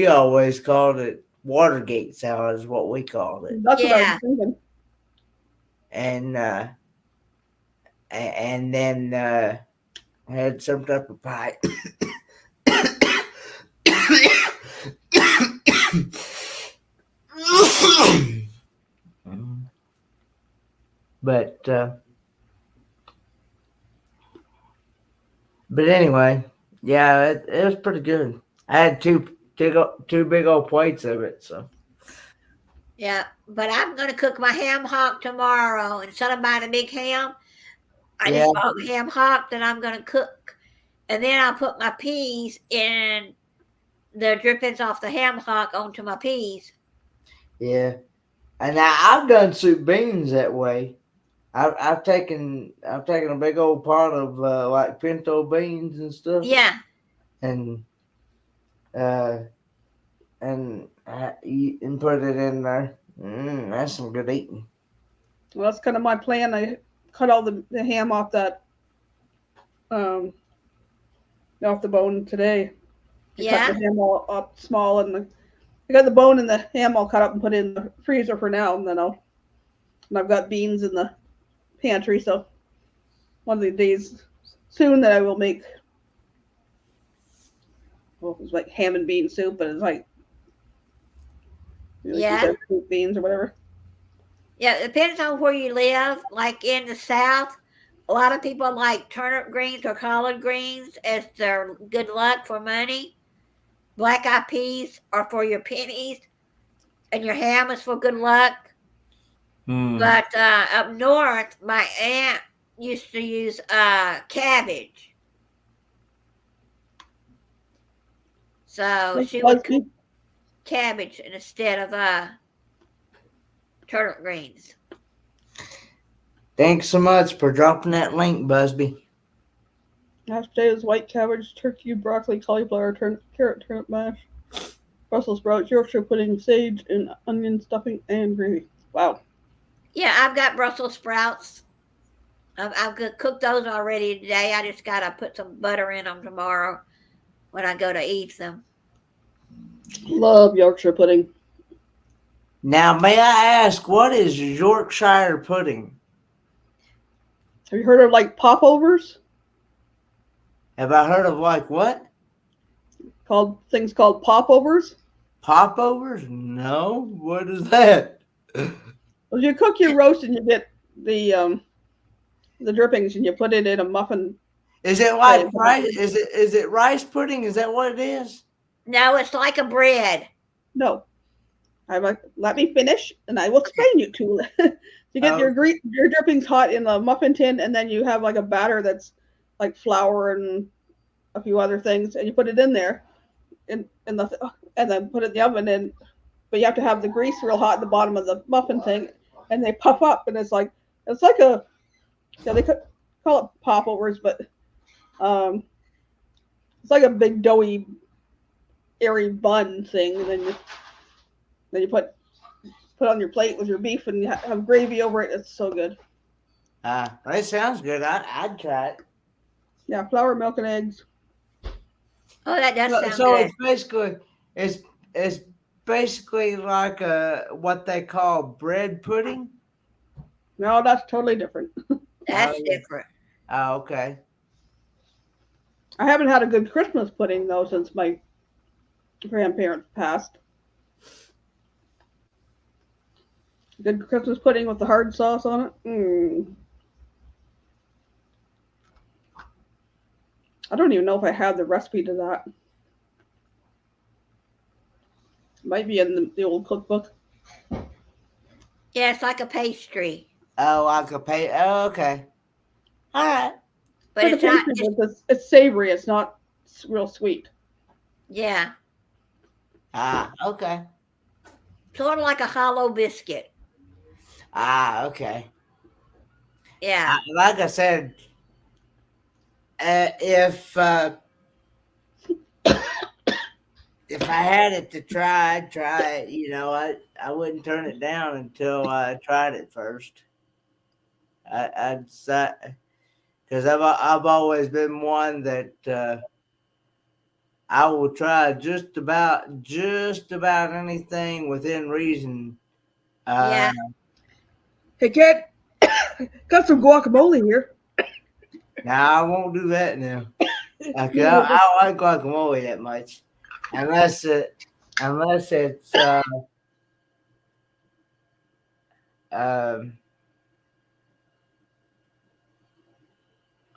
always called it Watergate salad is what we called it. That's what I Yeah. was thinking. And then I had some type of pie. But anyway, yeah, it was pretty good. I had two big old plates of it, so. Yeah. But I'm going to cook my ham hock tomorrow. Instead of buying a big ham, I Yeah. just bought ham hock that I'm going to cook. And then I'll put my peas in the drippings off the ham hock onto my peas. Yeah, and I've done soup beans that way. I've taken a big old pot of like pinto beans and stuff, Yeah. and put it in there. That's some good eating. Well, that's kind of my plan. I cut all the ham off that off the bone today. I Yeah. cut the ham all up small, and I got the bone and the ham all cut up and put in the freezer for now. And then I've got beans in the pantry, so one of the days soon that I will make. Well, it was like ham and bean soup, but it's like Yeah. soup beans or whatever. Yeah, it depends on where you live. Like in the South, a lot of people like turnip greens or collard greens as their good luck for money. Black eyed peas are for your pennies, and your ham is for good luck. But up north, my aunt used to use cabbage. So she would cook cabbage instead of turnip greens. Thanks so much for dropping that link, Busby. Mashed potatoes, white cabbage, turkey, broccoli, cauliflower, carrot, turnip mash, Brussels sprouts, Yorkshire pudding, sage, and onion stuffing and gravy. Wow. Yeah, I've got Brussels sprouts. I've cooked those already today. I just gotta put some butter in them tomorrow when I go to eat them. Love Yorkshire pudding. Now, may I ask, what is Yorkshire pudding? Have you heard of like popovers? Have I heard of like what? Things called popovers. Popovers? No. What is that? Well, you cook your roast and you get the drippings and you put it in a muffin. Is it like rice? Is it rice pudding? Is that what it is? No, it's like a bread. No, let me finish, and I will explain you to. You get your drippings hot in the muffin tin, and then you have like a batter that's like flour and a few other things, and you put it in there, and then put it in the oven. But you have to have the grease real hot at the bottom of the muffin thing, and they puff up, and it's like a they could call it popovers, but it's like a big doughy, airy bun thing, and then you put on your plate with your beef and you have gravy over it. It's so good. That sounds good. I'd try it. Yeah, flour, milk, and eggs. Oh, that does sound So good. it's basically like what they call bread pudding. No, that's totally different. That's different. Oh, okay. I haven't had a good Christmas pudding though since my grandparents passed. Good Christmas pudding with the hard sauce on it. I don't even know if I have the recipe to that. It might be in the old cookbook. Yeah, it's like a pastry. Oh, like a pay. Oh, okay. All right. But it's not. It's savory. It's not real sweet. Yeah. Okay. Sort of like a hollow biscuit. Okay. Yeah. Like I said, if I had it to try, I'd try it. You know, I wouldn't turn it down until I tried it first. I'd say, because I've always been one that I will try just about anything within reason. Yeah. Hey, Kid, got some guacamole here. Now I won't do that now. I don't like guacamole that much, unless it's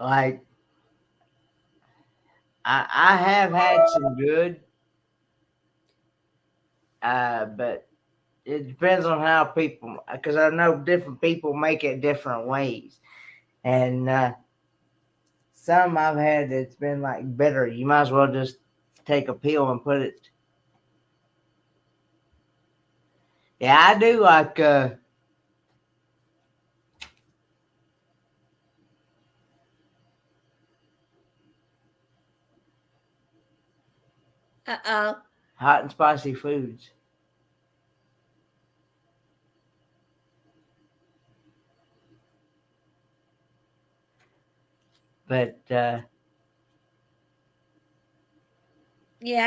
like I have had some good, but it depends on how people, because I know different people make it different ways, and some I've had that's been like bitter. You might as well just take a peel and put it. Yeah, I do like hot and spicy foods. But Yeah,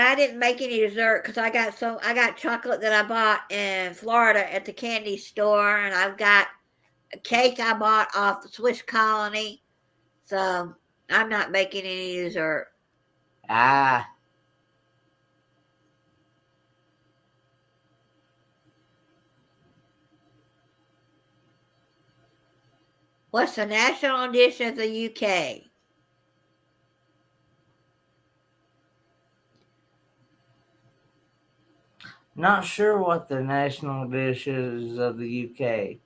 I didn't make any dessert because I got chocolate that I bought in Florida at the candy store, and I've got a cake I bought off the Swiss Colony. So I'm not making any dessert. What's the national dish of the UK? not sure what the national dish is of the UK.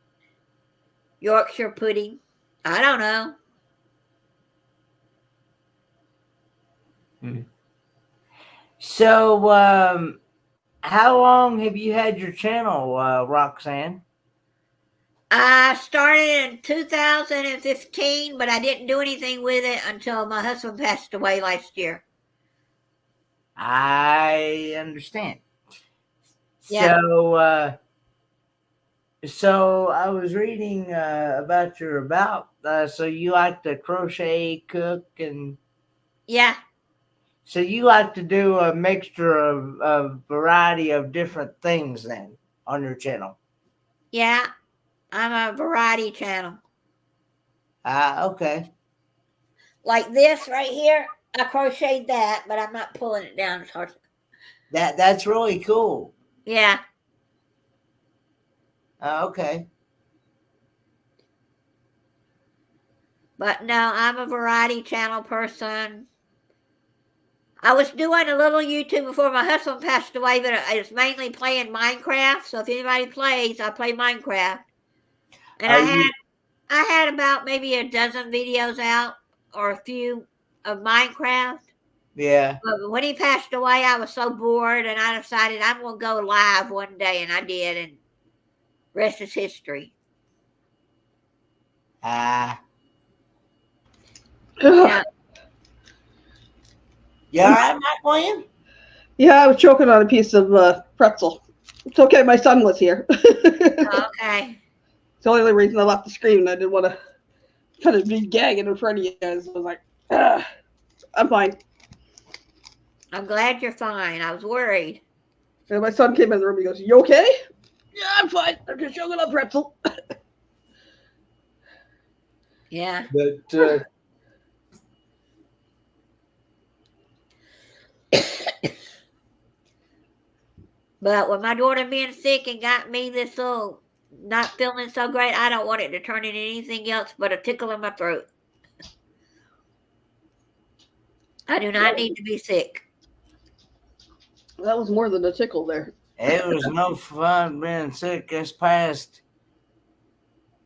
Yorkshire pudding? I don't know. So, how long have you had your channel, Roxanne? I started in 2015, but I didn't do anything with it until my husband passed away last year. I understand. Yeah. So, So I was reading about your about. So you like to crochet, cook, and Yeah, so you like to do a mixture of a variety of different things then on your channel. yeah. I'm a variety channel. Okay. Like this right here, I crocheted that, but I'm not pulling it down. It's hard. That's really cool. Yeah, Okay. but no, I'm a variety channel person. I was doing a little YouTube before my husband passed away, but it's mainly playing Minecraft. So if anybody plays, I play Minecraft. And Are you? I had about maybe a dozen videos out or a few of Minecraft. Yeah. But when he passed away, I was so bored, and I decided I'm going to go live one day, and I did, and rest is history. Ah. Yeah. You all right, Mike William? Yeah, I was choking on a piece of pretzel. It's okay, my son was here. Okay. It's the only reason I left the screen. I didn't want to kind of be gagging in front of you guys. I was like, I'm fine. I'm glad you're fine. I was worried. And my son came in the room. He goes, "You okay?" "Yeah, I'm fine. I'm just choking on pretzel." Yeah. But But with my daughter being sick and got me this little not feeling so great, I don't want it to turn into anything else but a tickle in my throat. I do not need to be sick. That was more than a tickle there. it was no fun being sick this past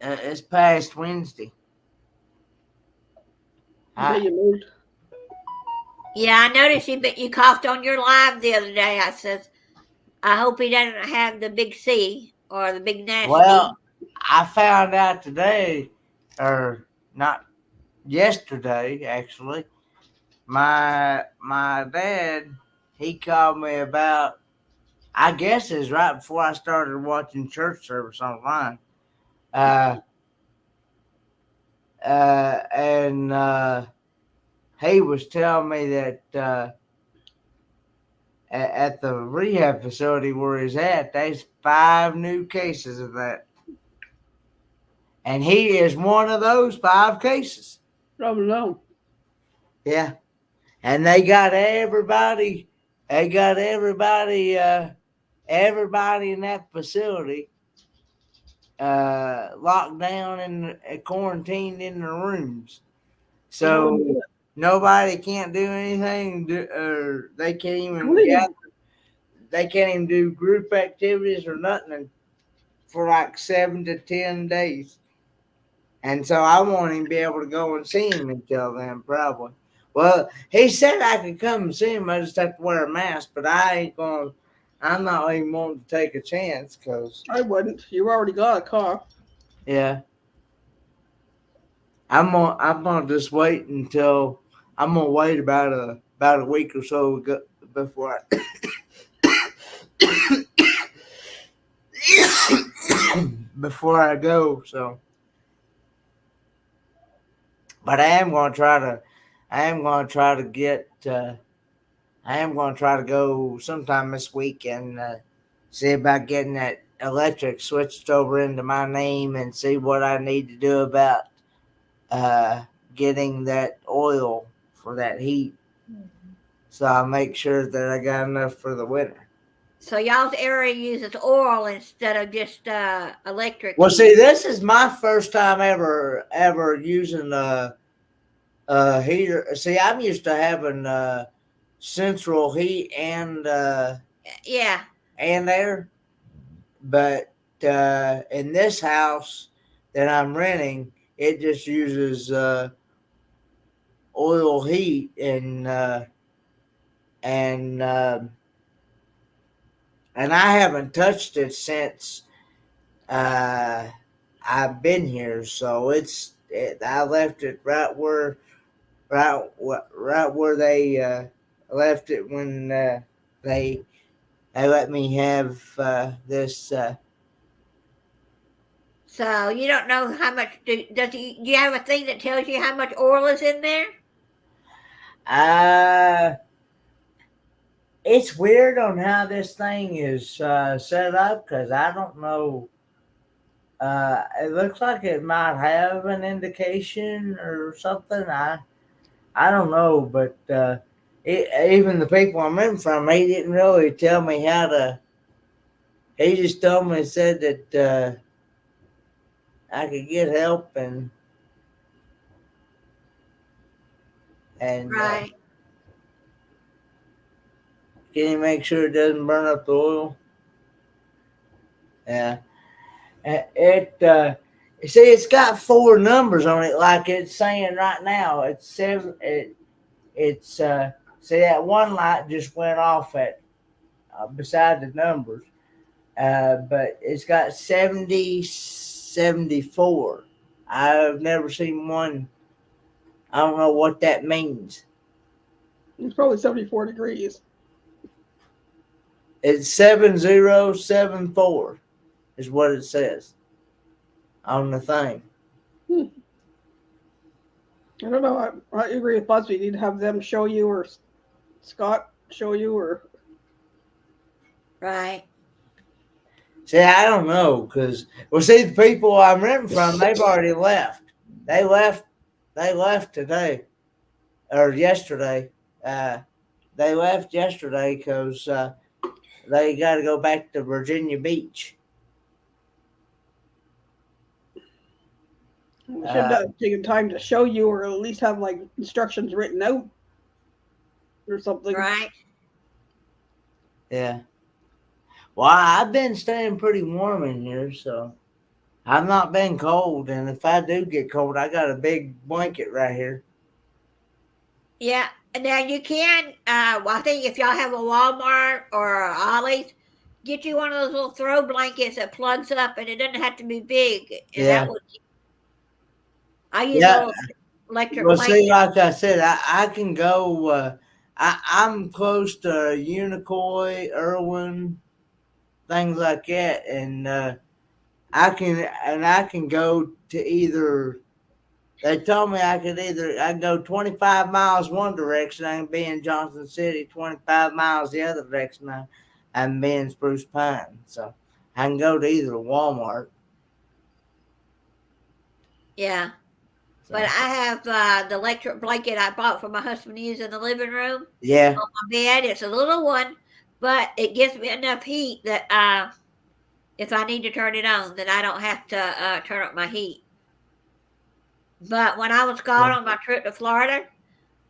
Wednesday. The day you moved. Yeah, I noticed you coughed on your live the other day. I says, I hope he doesn't have the big C or the big nasty. Well, I found out today, or not yesterday, actually. My dad, he called me about. I guess it's right before I started watching church service online. And he was telling me that at the rehab facility where he's at, there's 5 new cases of that. And he is one of those 5 cases. Oh no. Yeah. And they got everybody everybody in that facility locked down and quarantined in their rooms. So nobody can't do anything, or they can't even gather. They can't even do group activities or nothing for like 7 to 10 days. And so I won't even be able to go and see him until then, probably. Well, he said I could come and see him. I just have to wear a mask, but I'm not even wanting to take a chance because. I wouldn't. You already got a car. Yeah. I'm gonna just wait until I'm gonna wait about a week or so before before I go. So, but I am gonna try to go sometime this week and see about getting that electric switched over into my name and see what I need to do about getting that oil for that heat. So I'll make sure that I got enough for the winter. So y'all's area uses oil instead of just electric. Well, see, this is my first time ever using a heater. See, I'm used to having central heat and Yeah. and air, but in this house that I'm renting, it just uses oil heat and I haven't touched it since I've been here. So I left it right where they left it when they let me have this So you don't know how much. Do you have a thing that tells you how much oil is in there? It's weird on how this thing is set up because I don't know. It looks like it might have an indication or something. I don't know, but even the people I'm in from, he didn't really tell me how to. He just told me, said that I could get help and Right. can you make sure it doesn't burn up the oil? Yeah. It see, it's got 4 numbers on it, like it's saying right now. It's 7. It's see, that one light just went off at beside the numbers, but it's got 70, 74. I've never seen one. I don't know what that means. It's probably 74 degrees. It's 7074 is what it says on the thing. I don't know. I agree with BuzzFeed. You need to have them show you, or Scott show you, or Right. See, I don't know because see, the people I'm renting from, they've already left. They left today or yesterday. They left yesterday because they got to go back to Virginia Beach. should have taken time to show you, or at least have like instructions written out or something. Right. Yeah. Well, I've been staying pretty warm in here, so I've not been cold. And if I do get cold, I got a big blanket right here. Yeah. And now you can. Well, I think if y'all have a Walmart or a Ollie's, get you one of those little throw blankets that plugs up, and it doesn't have to be big. And Yeah. that would, I use Yeah. a little electric Well, blanket. see, like I said, I can go. I'm close to Unicoi, Irwin, things like that, and I can go to either. They told me I can go 25 miles one direction, I can be in Johnson City, 25 miles the other direction, I can be in Spruce Pine. So I can go to either Walmart. Yeah. So, But I have the electric blanket I bought for my husband to use in the living room yeah, on my bed. It's a little one, but it gives me enough heat that if I need to turn it on, then I don't have to turn up my heat. But when I was gone on my trip to Florida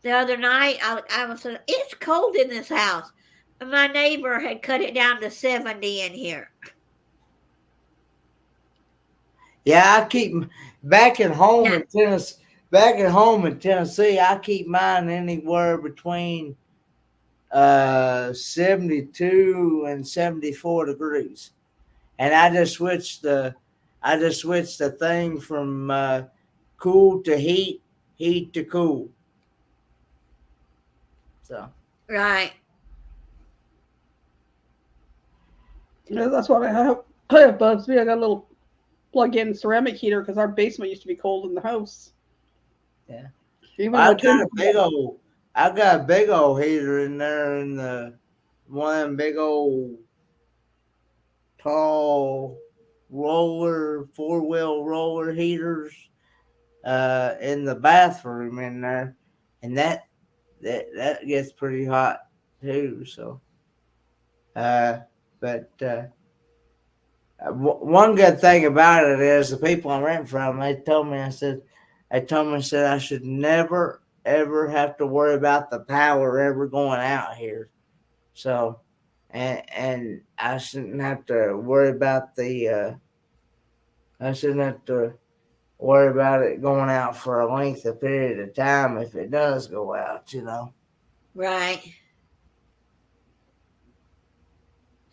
the other night, I was saying, it's cold in this house. And my neighbor had cut it down to 70 in here. yeah. I keep back at home in Tennessee. Back at home in Tennessee, I keep mine anywhere between 72 and 74 degrees, and I just switched the thing from cool to heat to cool. So Right. Yeah, that's what I have. I have BuzzFeed. I got a little plug-in ceramic heater because our basement used to be cold in the house. Yeah. Even I though got a big old heater in there in the one of them big old tall roller 4-wheel roller heaters in the bathroom in there, and that gets pretty hot too. So but one good thing about it is the people I'm renting from, they told me I said I should never ever have to worry about the power ever going out here. So and I shouldn't have to worry about it going out for a length of period of time if it does go out, Right.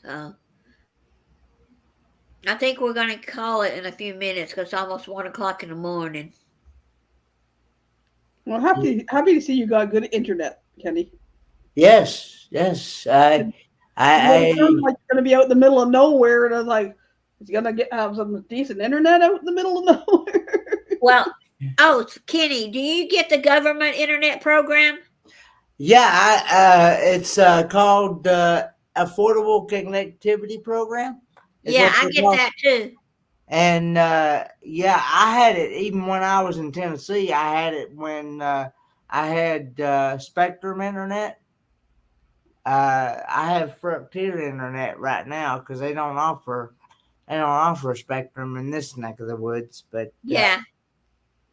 So I think we're going to call it in a few minutes because it's almost 1 o'clock in the morning. Well, happy to see you got good internet, Kenny. Yes. It sounds like you're going to be out in the middle of nowhere, and I was like, Is he gonna have some decent internet out in the middle of nowhere? Well, oh, Kenny, do you get the government internet program? Yeah, it's called Affordable Connectivity Program. is Yeah, what I they get call- that too. And yeah, I had it even when I was in Tennessee. I had it when I had Spectrum Internet. I have Frontier Internet right now because they don't offer Spectrum in this neck of the woods. But Yeah,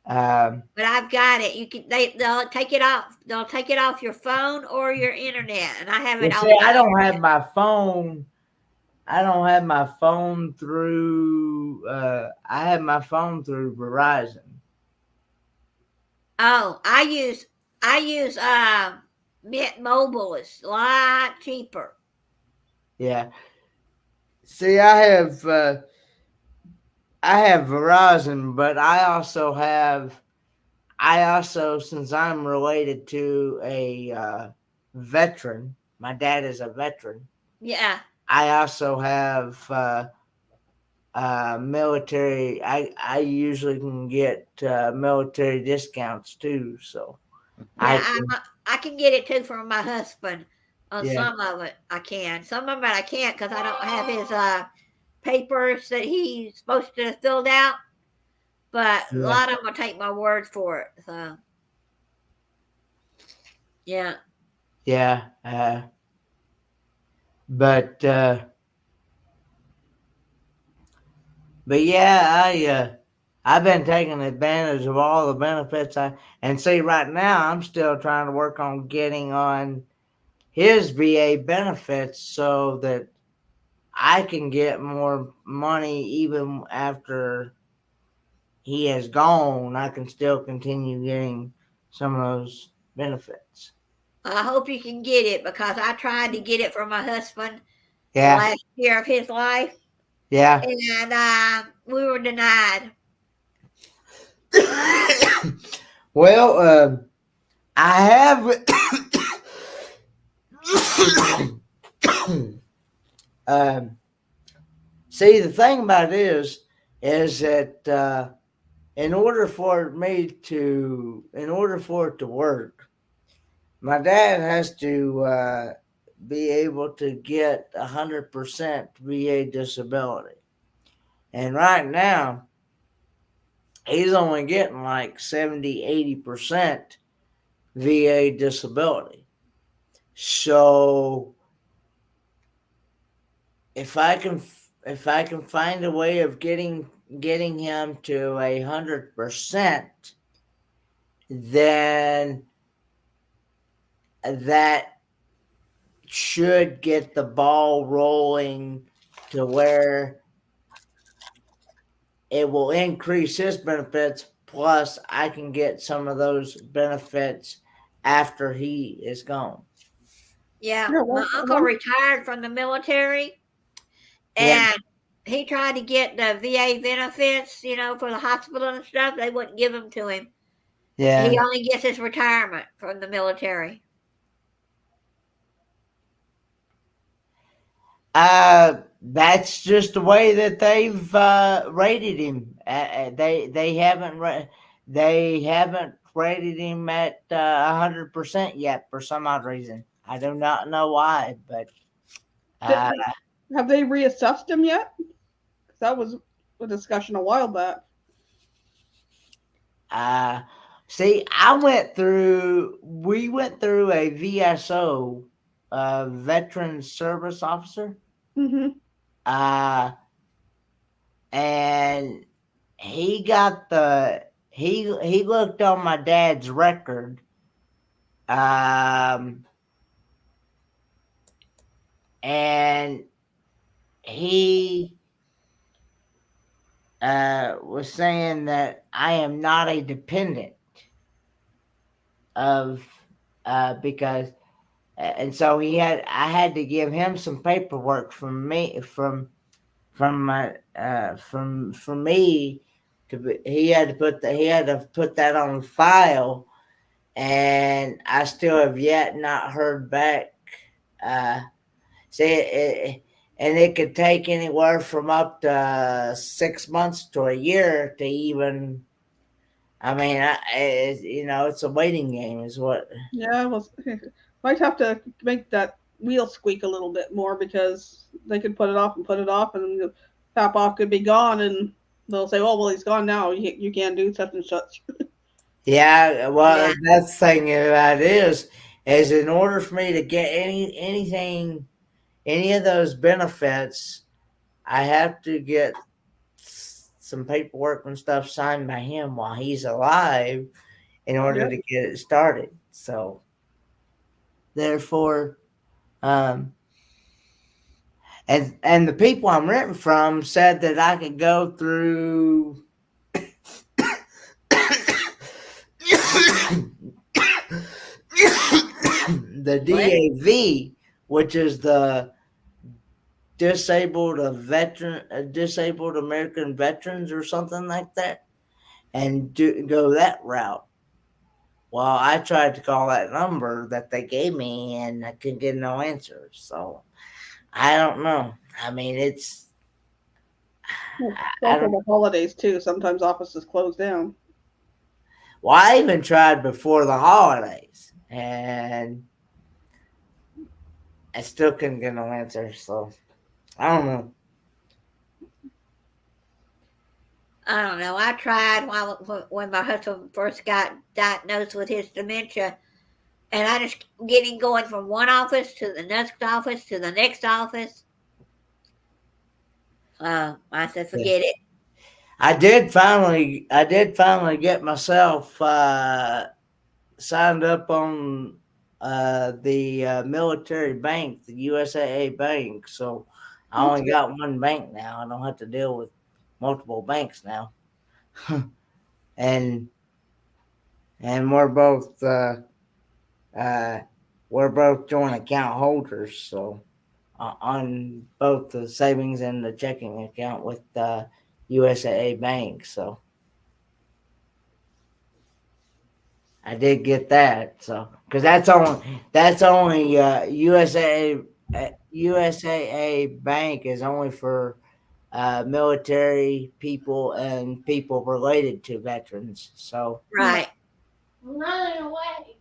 um, but I've got it. You can they'll take it off. They'll take it off your phone or your internet, and I have it well, on. see, my I don't have internet. my phone. I don't have my phone through. I have my phone through Verizon. Oh, I use Mint Mobile. It's a lot cheaper. Yeah. See, I have Verizon, but I also since I'm related to a veteran, my dad is a veteran. Yeah. I also have military. I usually can get military discounts too. So Yeah, I can get it too from my husband. On Yeah. some of it, I can. Some of it I can't because I don't have his papers that he's supposed to have filled out. But a Yeah. lot of them will take my word for it. So, yeah. yeah. But yeah, I've been taking advantage of all the benefits. And see, right now I'm still trying to work on getting on his VA benefits so that I can get more money even after he has gone. I can still continue getting some of those benefits. I hope you can get it because I tried to get it for my husband the Yeah, last year of his life, yeah. and we were denied. Well, I have. See, the thing about it is that in order for it to work, my dad has to be able to get 100% VA disability, and right now he's only getting like 70-80% VA disability. So if I can find a way of getting him to 100%, then that should get the ball rolling to where it will increase his benefits. Plus, I can get some of those benefits after he is gone. Yeah, Yeah, my uncle retired from the military, Yeah. and he tried to get the VA benefits, for the hospital and stuff. They wouldn't give them to him. Yeah. He only gets his retirement from the military. That's just the way that they've rated him. They haven't rated him at 100% yet for some odd reason. I do not know why, but Have they reassessed him yet? 'Cause that was a discussion a while back. see, we went through a VSO, Veteran Service Officer. Mm-hmm. And he got he looked on my dad's record, and he was saying that I am not a dependent of because and so I had to give him some paperwork from me from me he had to put that on file, and I still have yet not heard back. See, and it could take anywhere from up to 6 months to a year to even. I mean, it's a waiting game, is what. Yeah, well, might have to make that wheel squeak a little bit more because they could put it off, and the Papa could be gone, and they'll say, "Oh, well, he's gone now. You can't do such and such." Yeah, well, Yeah. that's the thing about it is in order for me to get any of those benefits, I have to get some paperwork and stuff signed by him while he's alive in order Yep. to get it started. So, therefore, and the people I'm renting from said that I could go through the DAV, which is the disabled American veterans or something like that, and go that route. Well, I tried to call that number that they gave me, and I couldn't get no answer. So I don't know. I mean, it's Also, the holidays too. Sometimes offices close down. well, I even tried before the holidays, and I still couldn't get no answer. So I don't know. I don't know. I tried when my husband first got diagnosed with his dementia, and I just getting going from one office to the next office to the next office. I said, forget it. I did finally get myself signed up on the military bank, the USAA bank. So I only got one bank now. I don't have to deal with multiple banks now. and we're both joint account holders. So on both the savings and the checking account with USAA Bank. So I did get that. So because that's only USAA Bank is only for military people and people related to veterans. So Right. I'm running away.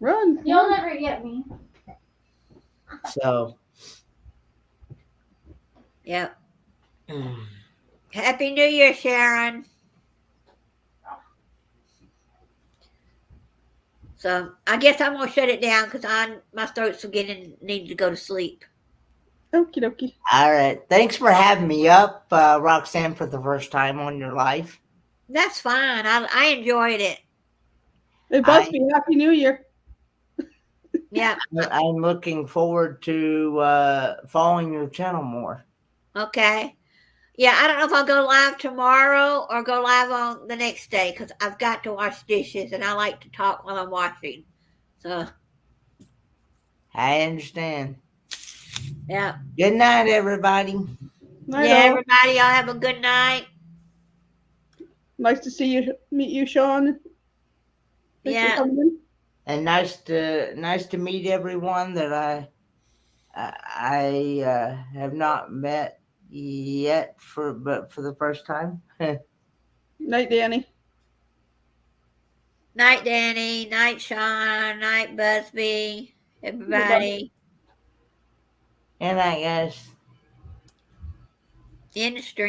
Run. You'll never get me. so Yep. Happy New Year, Sharon. So I guess I'm gonna shut it down because my throat's beginning need to go to sleep. Okie dokie. all right. Thanks for having me up, Roxanne, for the first time on your life. That's fine. I enjoyed it. It must be Happy New Year. Yeah. I'm looking forward to following your channel more. Okay. Yeah, I don't know if I'll go live tomorrow or go live on the next day because I've got to wash dishes and I like to talk while I'm washing. So I understand. yeah. Good night, everybody. Night, Yeah, all. everybody, y'all have a good night. Nice to meet you, Sean. Thanks Yeah. for coming in. And nice to meet everyone that I have not met yet for the first time. Night, Danny. Night, Danny. Night, Sean. Night, Busby. Everybody. Good night, guys. In the stream.